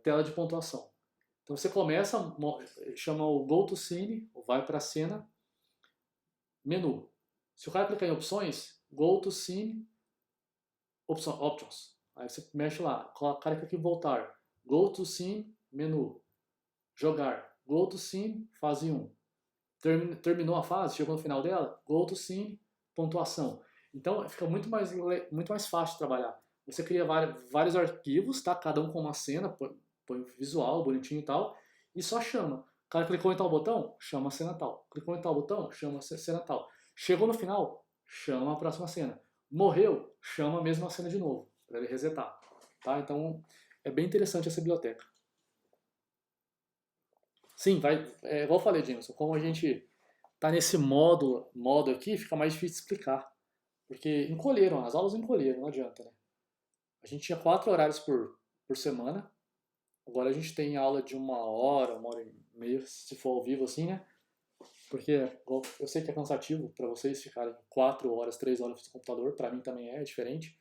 tela de pontuação. Então você começa, chama o Go to Scene, ou vai para a cena, menu. Se o cara clicar em opções, Go to Scene, Options. Aí você mexe lá, o cara clica em voltar, Go to Scene, menu. Jogar, Go to Scene, fase 1. Terminou a fase, chegou no final dela, Go to Scene, pontuação. Então fica muito mais fácil de trabalhar. Você cria vários arquivos, tá? Cada um com uma cena, põe visual, bonitinho e tal, e só chama. O cara clicou em tal botão, chama a cena tal. Clicou em tal botão, chama a cena tal. Chegou no final, chama a próxima cena. Morreu, chama a mesma cena de novo, para ele resetar. Tá? Então é bem interessante essa biblioteca. Sim, vai. É, igual eu falei, Jameson, como a gente tá nesse modo aqui, fica mais difícil de explicar. Porque encolheram, as aulas encolheram, não adianta, né? A gente tinha 4 horários por semana, agora a gente tem aula de 1 hora e meia, se for ao vivo assim, né? Porque eu sei que é cansativo para vocês ficarem 4 horas, 3 horas no computador, para mim também é diferente.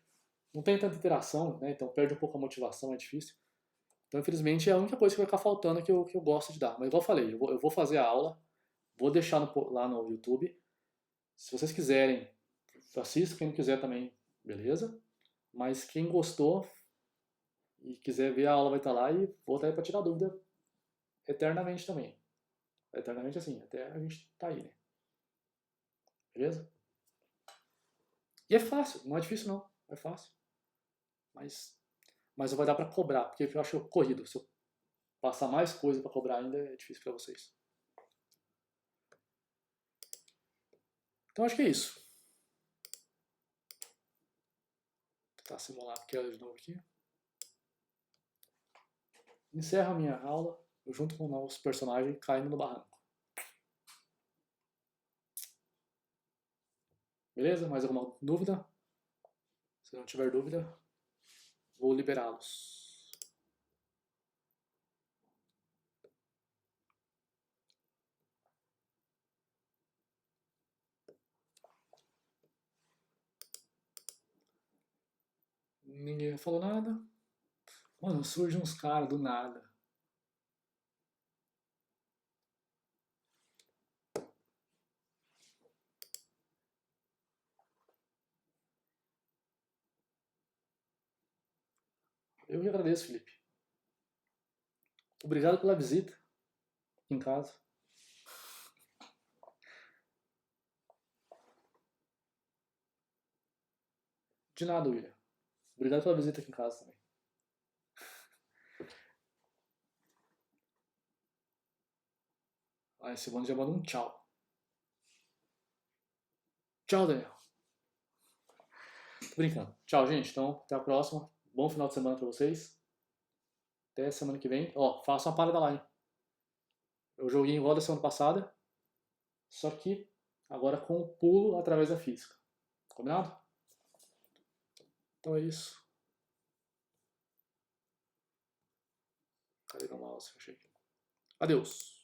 Não tem tanta interação, né? Então perde um pouco a motivação, é difícil. Então, infelizmente, é a única coisa que vai ficar faltando que eu gosto de dar. Mas, igual eu falei, eu vou fazer a aula, vou deixar lá no YouTube. Se vocês quiserem, assista. Quem não quiser também, beleza. Mas quem gostou e quiser ver a aula, vai estar lá e vou estar aí para tirar dúvida eternamente também. Eternamente assim, até a gente tá aí, né? Beleza? E é fácil, não é difícil não. É fácil. Mas não vai dar para cobrar, porque eu acho corrido. Se eu passar mais coisa para cobrar ainda, é difícil para vocês. Então acho que é isso. Vou tentar simular aquela de novo aqui. Encerro a minha aula, eu junto com o nosso personagem caindo no barranco. Beleza? Mais alguma dúvida? Se não tiver dúvida, vou liberá-los. Ninguém falou nada. Mano, surge uns caras do nada. Eu que agradeço, Felipe. Obrigado pela visita em casa. De nada, William. Obrigado pela visita aqui em casa também. Ah, esse bando já manda um tchau. Tchau, Daniel. Tô brincando. Tchau, gente. Então, até a próxima. Bom final de semana pra vocês. Até semana que vem. Ó, faça uma parada lá, hein? Eu joguei igual da semana passada, só que agora com o pulo através da física. Combinado? Então é isso. Cadê meu mouse? Achei aqui. Adeus.